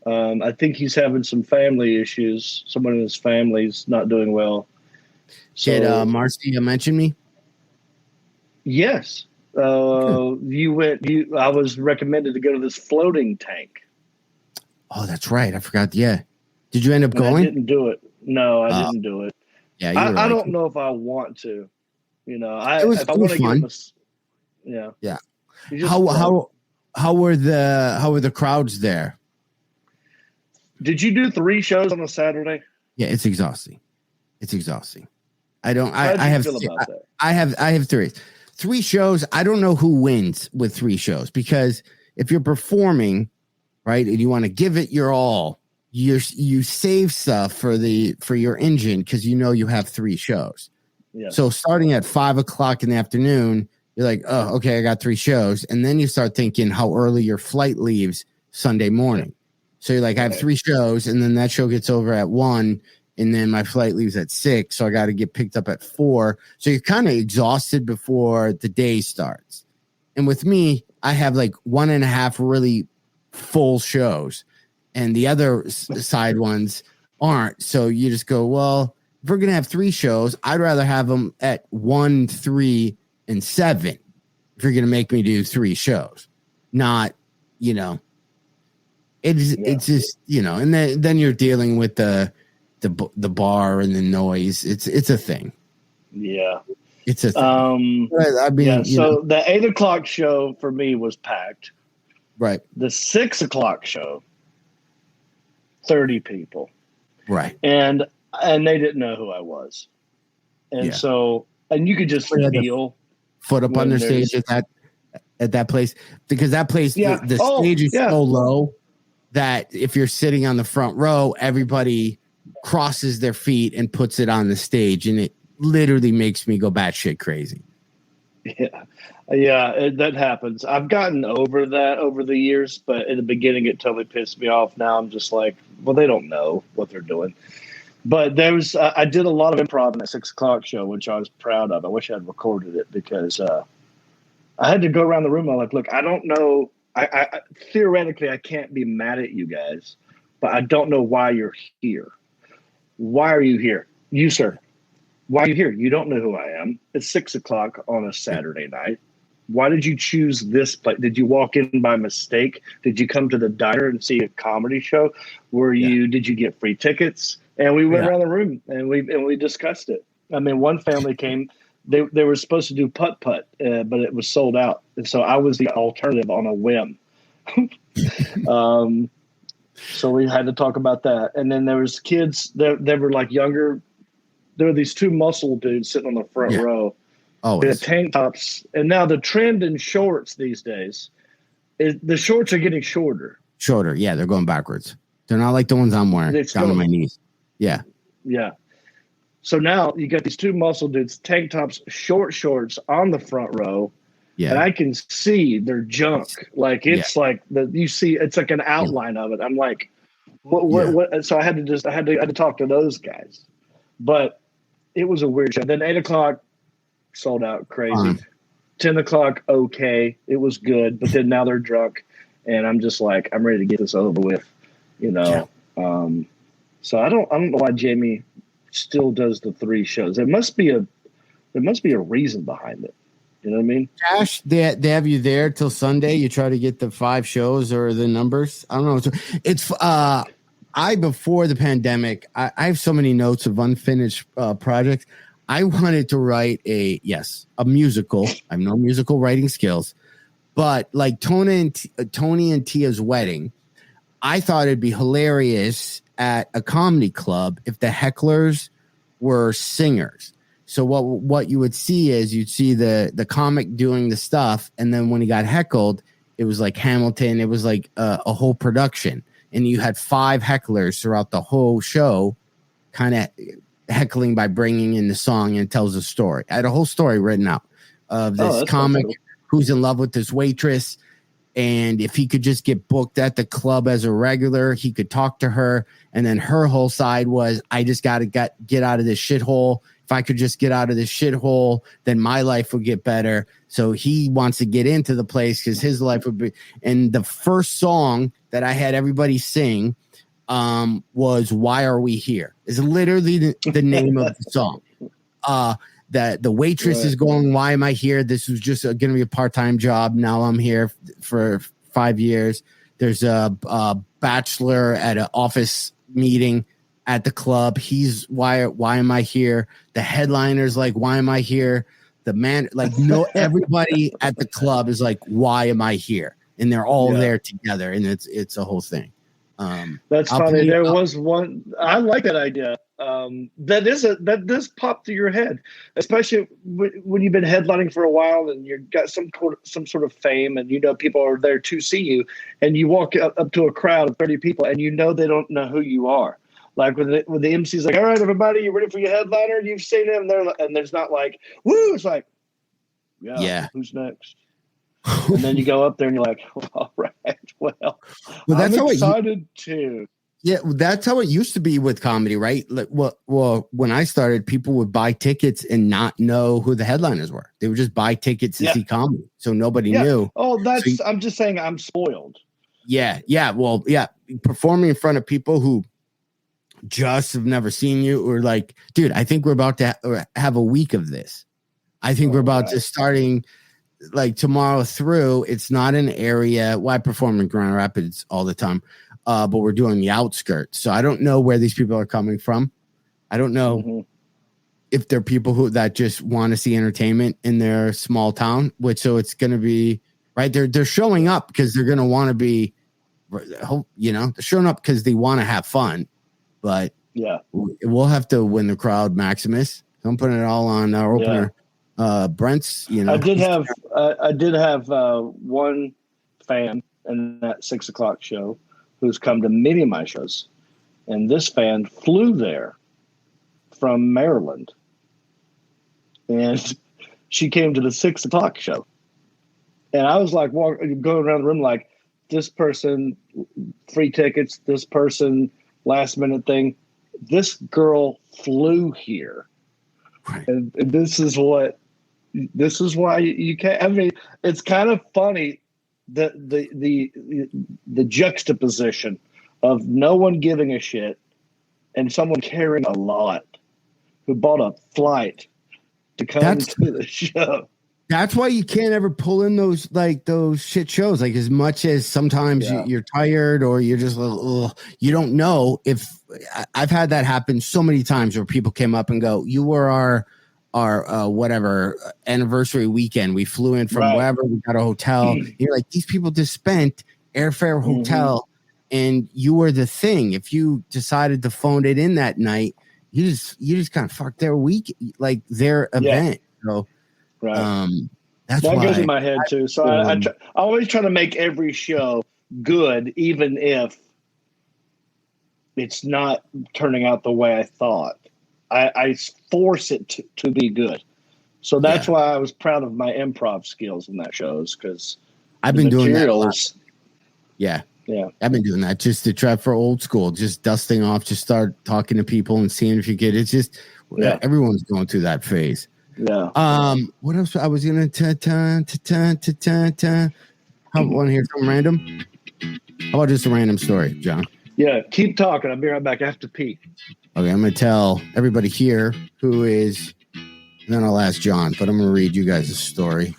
I think he's having some family issues. Someone in his family's not doing well. So, did Marcy mention me? Yes. You went. I was recommended to go to this floating tank. Oh, that's right. I forgot. Yeah. Did you end up going? I didn't do it. No, I didn't do it. Yeah, I don't know if I want to. It was fun. Yeah. How were the crowds there? Did you do 3 shows on a Saturday? Yeah, it's exhausting. It's exhausting. I don't. How did I you have. feel about that? I have 3 shows. I don't know who wins with 3 shows, because if you're performing, right, and you want to give it your all, you save stuff for your engine, because you have 3 shows. Yeah. So starting at 5:00 in the afternoon, you're like, oh, okay, I got 3 shows, and then you start thinking how early your flight leaves Sunday morning. So you're like, I have 3 shows, and then that show gets over at 1. And then my flight leaves at 6, so I got to get picked up at 4. So you're kind of exhausted before the day starts. And with me, I have like 1.5 really full shows, and the other side ones aren't. So you just go, well, if we're gonna have 3 shows, I'd rather have them at 1, 3, and 7. If you're gonna make me do 3 shows, not, it's just, and then you're dealing with the bar and the noise. It's a thing. Yeah. It's a thing. I mean, so the 8:00 show for me was packed. Right. The 6:00 show, 30 people. Right. And they didn't know who I was. And so, and you could just feel foot up on their stage at that place, because that place, the stage is so low that if you're sitting on the front row, everybody crosses their feet and puts it on the stage, and it literally makes me go batshit crazy. That happens. I've gotten over that over the years, but in the beginning it totally pissed me off. Now I'm just like, well, they don't know what they're doing. But there was I did a lot of improv in that 6:00 show, which I was proud of. I wish I'd recorded it, because I had to go around the room. I'm like, look, I don't know. I theoretically I can't be mad at you guys, but I don't know why you're here. Why are you here? You, sir. Why are you here? You don't know who I am. It's 6:00 on a Saturday night. Why did you choose this place? Did you walk in by mistake? Did you come to the diner and see a comedy show? Did you get free tickets? And we went around the room and we discussed it. I mean, one family came, they were supposed to do putt-putt, but it was sold out. And so I was the alternative on a whim. So we had to talk about that. And then there was kids that were like younger. There were these 2 muscle dudes sitting on the front row. Oh, the tank tops. And now the trend in shorts these days is the shorts are getting shorter. Shorter. Yeah, they're going backwards. They're not like the ones I'm wearing down to my knees. Yeah. Yeah. So now you got these 2 muscle dudes, tank tops, shorts on the front row. Yeah. And I can see their junk. Like it's like you see, it's like an outline of it. I'm like, what? So I had to talk to those guys, but it was a weird show. Then 8:00 sold out crazy. 10:00, okay. It was good. But then now they're drunk, and I'm just like, I'm ready to get this over with, so I don't know why Jamie still does the 3 shows. There must be a reason behind it. You know what I mean? Josh, they have you there till Sunday. You try to get the 5 shows or the numbers. I don't know. It's before the pandemic, I have so many notes of unfinished projects. I wanted to write a musical. I have no musical writing skills, but like Tony and Tia's wedding, I thought it'd be hilarious at a comedy club if the hecklers were singers. So what you would see is you'd see the comic doing the stuff, and then when he got heckled, it was like Hamilton. It was like a whole production, and you had 5 hecklers throughout the whole show, kind of heckling by bringing in the song, and tells a story. I had a whole story written out of this comic who's in love with this waitress, and if he could just get booked at the club as a regular, he could talk to her. And then her whole side was, I just got to get out of this shithole. If I could just get out of this shithole, then my life would get better. So he wants to get into the place because his life would be. And the first song that I had everybody sing was "Why Are We Here?" Is literally the name of the song. That the waitress is going, "Why am I here? This was just going to be a part-time job. Now I'm here for 5 years." There's a bachelor at an office meeting at the club. He's why am I here? The headliner's like, why am I here? The man, like, no, everybody at the club is like, why am I here? And they're all there together, and it's a whole thing. That's funny. There was one. I like that idea. That does pop through your head, especially when you've been headlining for a while and you've got some sort of fame, and people are there to see you, and you walk up to a crowd of 30 people, and they don't know who you are. Like when the MC's like, "All right, everybody, you ready for your headliner?" You've seen him there, and there's not like, "Woo!" It's like, "Yeah, who's next?" And then you go up there and you're like, "All right, well that's I'm excited too." Yeah, that's how it used to be with comedy, right? Like, well, when I started, people would buy tickets and not know who the headliners were. They would just buy tickets to see comedy, so nobody knew. Oh, I'm just saying I'm spoiled. Yeah. Well, yeah, performing in front of people who just have never seen you, or like, dude, I think we're about to have a week of this. I think we're about to starting like tomorrow through. It's not an area. Well, I perform in Grand Rapids all the time. But we're doing the outskirts. So I don't know where these people are coming from. I don't know if they're people that just want to see entertainment in their small town, so it's going to be right. They're showing up because they're going to want to be, they're showing up because they want to have fun, but we'll have to win the crowd, Maximus. Don't put it all on our opener. Brent's, I did have one fan in that 6 o'clock show who's come to many of my shows. And this fan flew there from Maryland. And she came to the 6 o'clock show. And I was like, going around the room like, this person, free tickets, this person, last minute thing. This girl flew here. Right. And this is why you can't. I mean, it's kind of funny. The juxtaposition of no one giving a shit and someone caring a lot who bought a flight to come to the show. That's why you can't ever pull in those shit shows. Like, as much as sometimes you're tired or you're just you don't know. If I've had that happen so many times where people came up and go, "You were our whatever anniversary weekend. We flew in from wherever, we got a hotel." You're like, these people just spent airfare, hotel, and you were the thing. If you decided to phone it in that night, you just kind of fucked their week, like their event. So that goes in my head too. So I always try to make every show good, even if it's not turning out the way I thought. I force it to be good. So that's why I was proud of my improv skills in that shows, because I've been doing that a lot. Yeah. I've been doing that just to try for old school, just dusting off, just start talking to people and seeing if you get it. It's just everyone's going through that phase. Yeah. What else? I was gonna want to hear something random? How about just a random story, John? Yeah, keep talking. I'll be right back. I have to pee. Okay, I'm going to tell everybody here who is, and then I'll ask John, but I'm going to read you guys a story.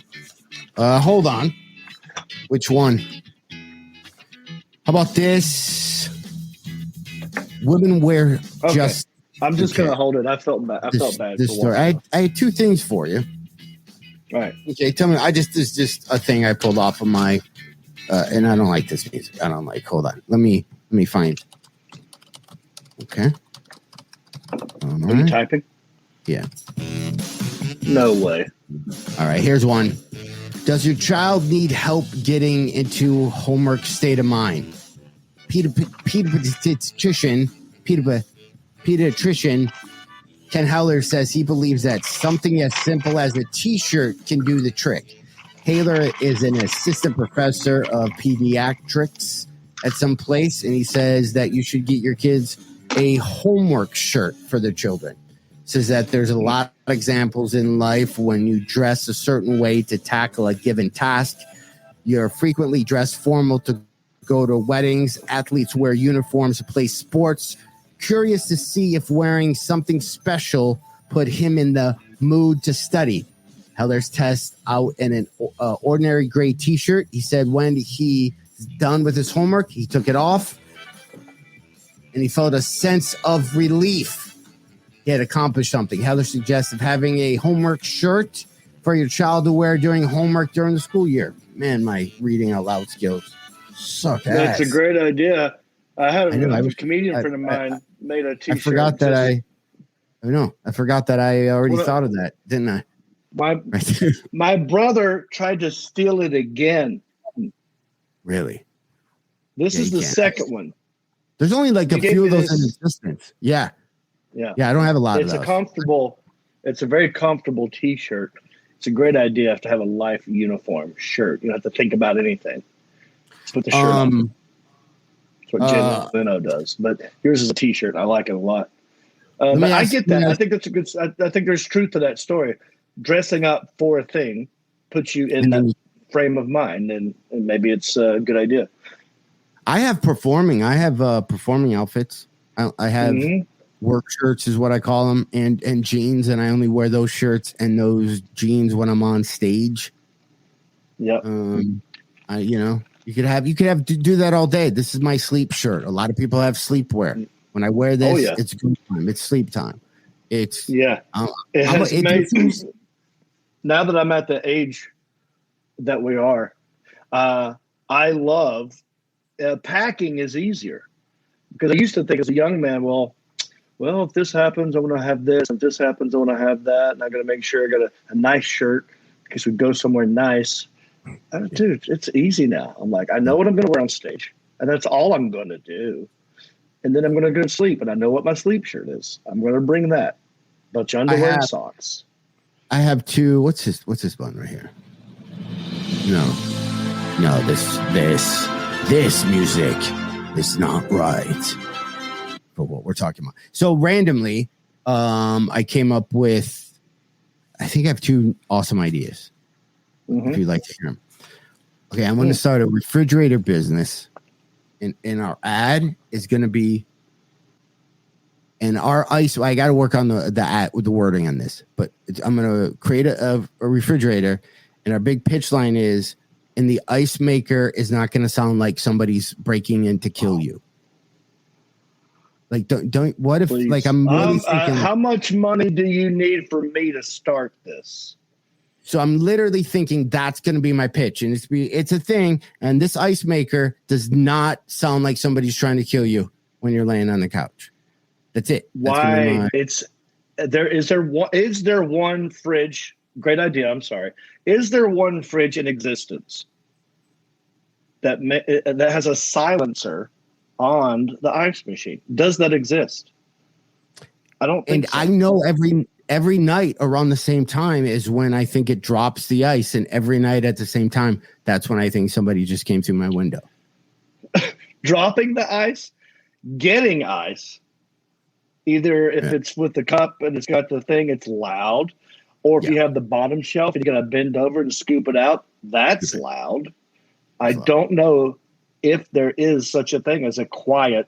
Hold on. Which one? How about this? Women wear just... I'm just going to hold it. I felt bad. This story. I had two things for you. All right. Okay, tell me. This is just a thing I pulled off of my... and I don't like this music. Hold on. Let me find... Okay. Are you typing? Yeah. No way. All right, here's one. Does your child need help getting into homework state of mind? Pediatrician Ken Howler says he believes that something as simple as a T-shirt can do the trick. Haler is an assistant professor of pediatrics at some place, and he says that you should get your kids a homework shirt for their children. Says that there's a lot of examples in life when you dress a certain way to tackle a given task. You're frequently dressed formal to go to weddings. Athletes wear uniforms to play sports. Curious to see if wearing something special put him in the mood to study. Heller's test out in an ordinary gray T-shirt. He said when he's done with his homework, he took it off, and he felt a sense of relief. He had accomplished something. Heller suggested having a homework shirt for your child to wear during homework during the school year. Man, my reading out loud skills suck ass. That's a great idea. I had I know. a comedian friend of mine made a T-shirt. I forgot that I forgot that I already thought of that, didn't I? My brother tried to steal it again. Really? This is the second one. There's only like a few of those in existence. Yeah. Yeah. Yeah, I don't have a lot of those. It's a very comfortable T-shirt. It's a great idea to have a life uniform shirt. You don't have to think about anything. Just put the shirt on. That's what Jay Leno does. But yours is a T-shirt. I like it a lot. But I get that. I think that's a good. I think there's truth to that story. Dressing up for a thing puts you in that frame of mind, and maybe it's a good idea. I have performing outfits. I have work shirts is what I call them, and jeans, and I only wear those shirts and those jeans when I'm on stage. Yep. You could have to do that all day. This is my sleep shirt. A lot of people have sleepwear. When I wear this, it's good time. It's sleep time. It's now that I'm at the age that we are, I love packing is easier, because I used to think as a young man, well, if this happens, I want to have this. If this happens, I want to have that. And I got to make sure I got a nice shirt because we go somewhere nice. Dude, it's easy now. I'm like, I know what I'm going to wear on stage, and that's all I'm going to do. And then I'm going to go to sleep, and I know what my sleep shirt is. I'm going to bring that. Bunch of underwear and socks. I have two. What's this button right here? No, this music is not right for what we're talking about. So randomly, I came up with, I think I have two awesome ideas. If you'd like to hear them. Okay, I'm going to start a refrigerator business. And our ad is going to be, and our ice. I got to work on the ad with the wording on this, but I'm going to create a refrigerator, and our big pitch line is, and the ice maker is not going to sound like somebody's breaking in to kill you. Like, don't. What if, please. Like, I'm really thinking, how much money do you need for me to start this? So I'm literally thinking that's going to be my pitch, and it's a thing. And this ice maker does not sound like somebody's trying to kill you when you're laying on the couch. That's it. Why? Is there one fridge? Great idea. I'm sorry. Is there one fridge in existence that has a silencer on the ice machine? Does that exist? I don't think so. I know every night around the same time is when I think it drops the ice, and every night at the same time, that's when I think somebody just came through my window. Dropping the ice, getting ice. Either if it's with the cup and it's got the thing, it's loud. Or if you have the bottom shelf and you got to bend over and scoop it out, that's loud. I don't know if there is such a thing as a quiet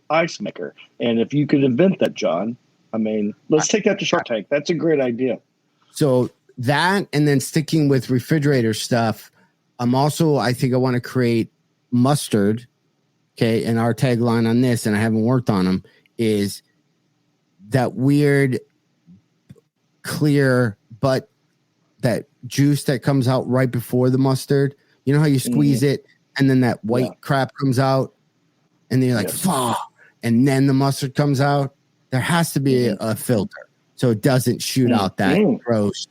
ice maker. And if you could invent that, John, I mean, let's take that to Shark Tank. That's a great idea. So that, and then sticking with refrigerator stuff, I think I want to create mustard. Okay. And our tagline on this, and I haven't worked on them, is that weird, clear, but that juice that comes out right before the mustard. You know how you squeeze it and then that white crap comes out and then you're like, fuck. And then the mustard comes out. There has to be a filter so it doesn't shoot out that gross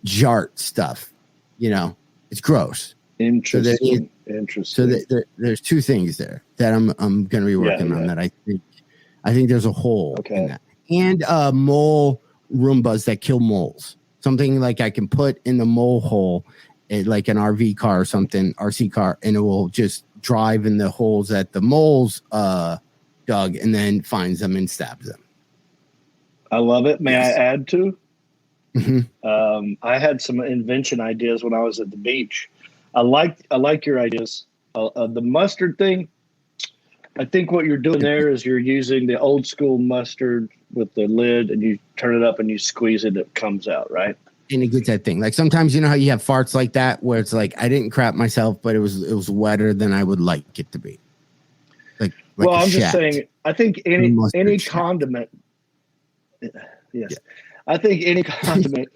jart stuff. It's gross. Interesting. So there's two things there that I'm going to be working on that I think there's a hole in that. And mole Roombas that kill moles. Something like I can put in the mole hole, like an RV car or something, RC car, and it will just drive in the holes that the moles dug and then finds them and stabs them. I love it. May I add to? I had some invention ideas when I was at the beach. I like your ideas. The mustard thing, I think what you're doing there is you're using the old school mustard with the lid, and you turn it up and you squeeze it, it comes out, right? And it gets that thing. Like sometimes you know how you have farts like that where it's like I didn't crap myself, but it was wetter than I would like it to be. Like well, I'm just saying. I think any condiment. Yes, I think any condiment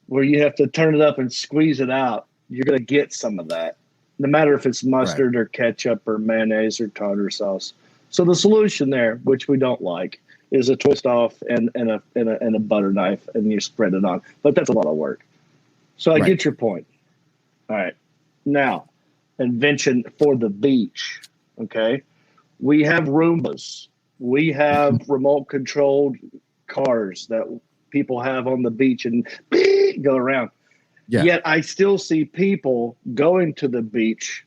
where you have to turn it up and squeeze it out, you're gonna get some of that. no matter if it's mustard or ketchup or mayonnaise or tartar sauce. So the solution there, which we don't like, is a twist off and a butter knife, and you spread it on. But that's a lot of work. So I get your point. All right. Now, invention for the beach. Okay. We have Roombas. We have remote controlled cars that people have on the beach and go around. Yeah. Yet I still see people going to the beach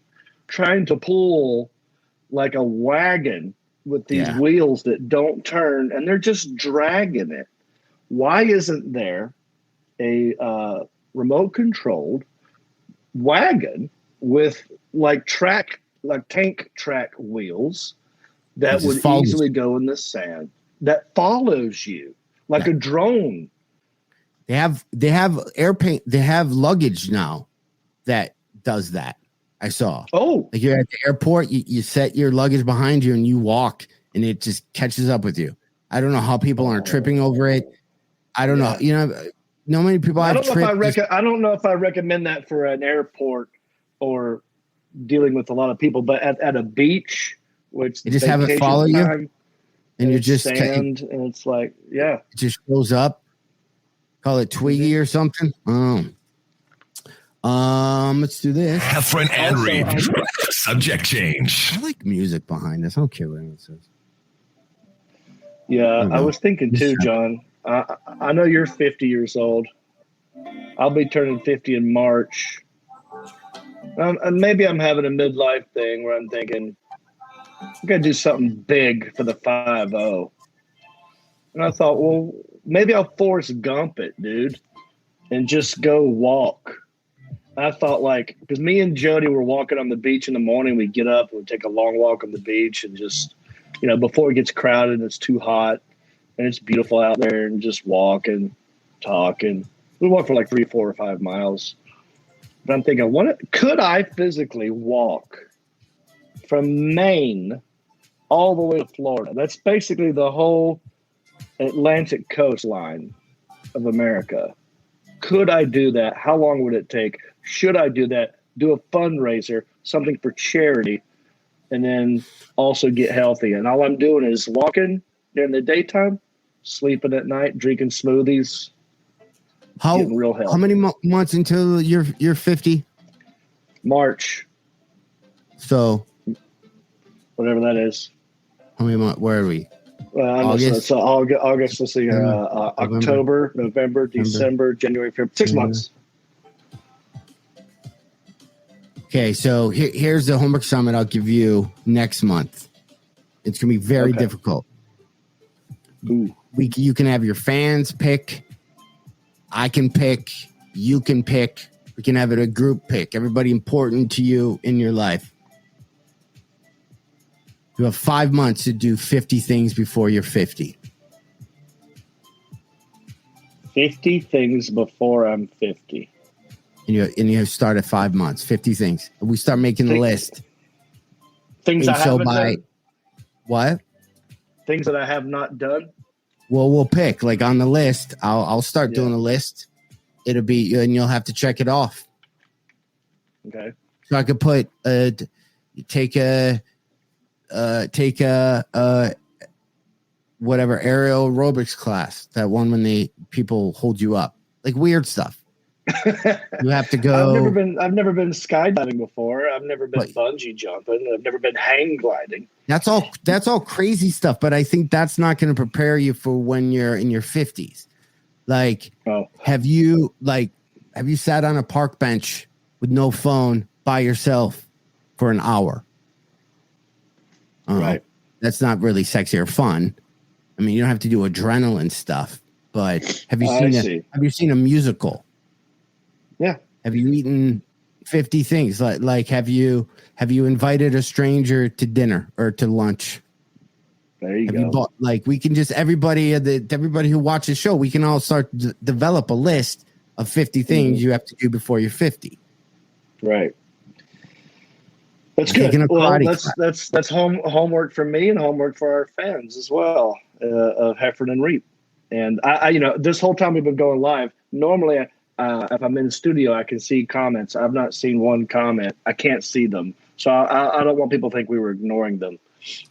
trying to pull like a wagon with these wheels that don't turn, and they're just dragging it. Why isn't there a remote controlled wagon with like tank track wheels that would easily go in the sand, that follows you like a drone? They have airplane. They have luggage now that does that. I saw. Oh, like you're at the airport, you set your luggage behind you and you walk, and it just catches up with you. I don't know how people aren't tripping over it. I don't know. You know, many people. I don't know if I recommend that for an airport or dealing with a lot of people, but at a beach, which you just have it follow you, and you're just sand, and it's like, it just shows up. Call it Twiggy or something. Let's do this. Heffron and Reep. Subject change. I like music behind this. I don't care what anyone says. Yeah, I was thinking too, John. I know you're 50 years old. I'll be turning 50 in March. And maybe I'm having a midlife thing where I'm thinking, I'm going to do something big for the 5-0. And I thought, well, maybe I'll Forrest Gump it, dude, and just go walk. I thought, like, because me and Jody were walking on the beach in the morning. We get up and we take a long walk on the beach and just, before it gets crowded and it's too hot and it's beautiful out there, and just walk and talk. And we walk for like 3, 4, or 5 miles. But I'm thinking, could I physically walk from Maine all the way to Florida? That's basically the whole Atlantic coastline of America. Could I do that? How long would it take? Should I do that? Do a fundraiser, something for charity, and then also get healthy. And all I'm doing is walking during the daytime, sleeping at night, drinking smoothies, getting real healthy. How many months until you're 50? March. So whatever that is. How many months? Where are we? August. So August. Let's see. October, November, December, January, February. 6 months. Okay, so here's the homework summit I'll give you next month. It's gonna be very difficult. Ooh. You can have your fans pick. I can pick. You can pick. We can have it a group pick. Everybody important to you in your life. You have 5 months to do 50 things before you're 50. 50 things before I'm 50. And you start at 5 months. 50 things. We start making the list. Things I haven't done. What? Things that I have not done. Well, we'll pick like on the list. I'll start doing a list. It'll be, and you'll have to check it off. Okay. So I could put take a whatever aerial aerobics class, that one when people hold you up, like weird stuff. You have to go. I've never been skydiving before. I've never been bungee jumping. I've never been hang gliding. That's all crazy stuff. But I think that's not going to prepare you for when you're in your 50s. Like, have you sat on a park bench with no phone by yourself for an hour? Right. That's not really sexy or fun. I mean, you don't have to do adrenaline stuff. But have you seen a musical? Yeah. Have you eaten 50 things? Like have you invited a stranger to dinner or to lunch? There you go. We can just everybody who watches the show, we can all start to develop a list of 50 things you have to do before you're 50. Right. That's good. Well, that's homework for me and homework for our fans as well of Heffron and Reep. And I this whole time we've been going live, normally if I'm in the studio, I can see comments. I've not seen one comment. I can't see them. So I don't want people to think we were ignoring them.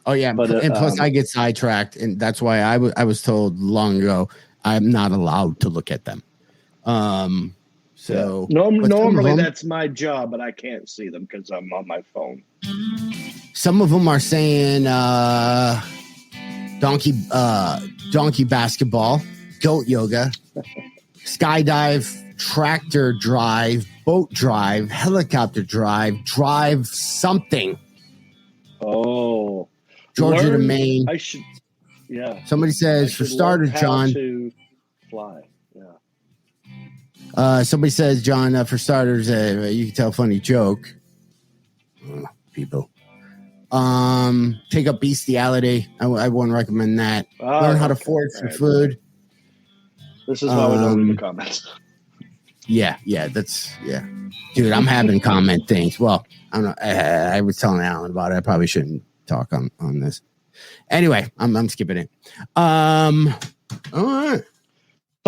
Oh yeah, but, and plus I get sidetracked, and that's why I was told long ago I'm not allowed to look at them. So normally that's my job, but I can't see them because I'm on my phone. Some of them are saying donkey basketball, goat yoga, skydive, tractor drive, boat drive, helicopter drive something. Oh, Georgia to Maine. I should. Yeah. Somebody says, for starters, John. To fly. Yeah. Somebody says, John, for starters, you can tell a funny joke. People. Take up bestiality. I wouldn't recommend that. Learn how to forage for food. This is why we don't read the comments. Yeah. Dude, I'm having comment things. Well, I don't know. I was telling Alan about it. I probably shouldn't talk on this. Anyway, I'm skipping it. All right.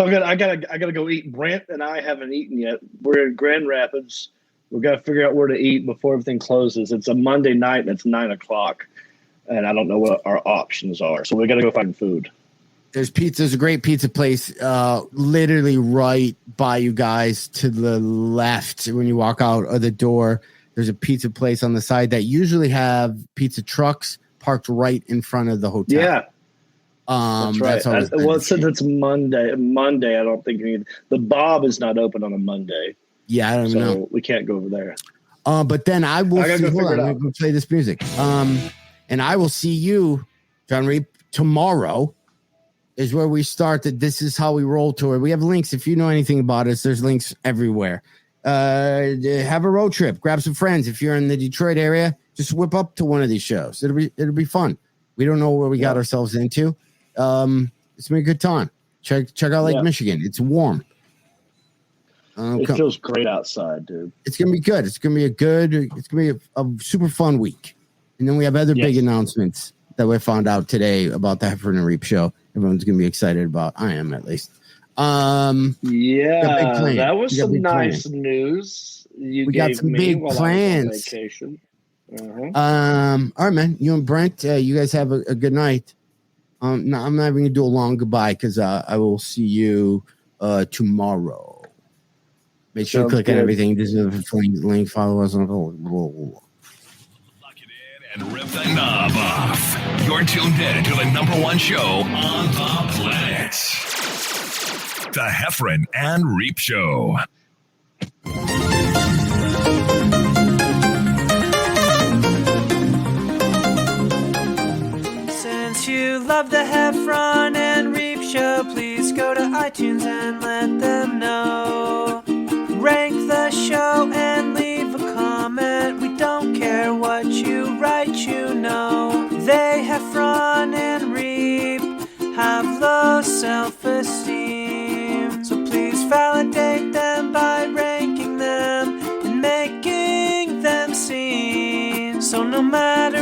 So I gotta go eat. Brent and I haven't eaten yet. We're in Grand Rapids. We've got to figure out where to eat before everything closes. It's a Monday night and it's 9:00, and I don't know what our options are. So we got to go find food. There's pizza. There's a great pizza place, literally right by you guys to the left when you walk out of the door. There's a pizza place on the side that usually have pizza trucks parked right in front of the hotel. Yeah. That's right. Since it's Monday, I don't think the Bob is not open on a Monday. Yeah, I don't know. We can't go over there. But then I will see. Hold on, I'm going to play this music. And I will see you, John Reep, tomorrow. Is where we start that This Is How We Roll tour. We have links. If you know anything about us, there's links everywhere. Have a road trip. Grab some friends. If you're in the Detroit area, just whip up to one of these shows. It'll be fun. We don't know what we got ourselves into. It's gonna be a good time. Check out Lake Michigan. It's warm. It feels great outside, dude. It's gonna be good. It's gonna be a super fun week. And then we have other big announcements that we found out today about the Heffron and Reep show. Everyone's gonna be excited about. I am, at least. That was some nice news. We got some big plans. Vacation. All right, man. You and Brent, you guys have a good night. No, I'm not even gonna do a long goodbye because I will see you tomorrow. Make sure you click on everything. This is a link. Follow us on. Lock it in and rip the knob off. You're tuned in to the #1 show on the planet, the Heffron and Reep Show. Since you love the Heffron and Reep Show, please go to iTunes and let them know. Rank the show and leave a comment. We don't care what you write, you know. They Heffron and Reep have low self-esteem. So please validate them by ranking them and making them seen. So no matter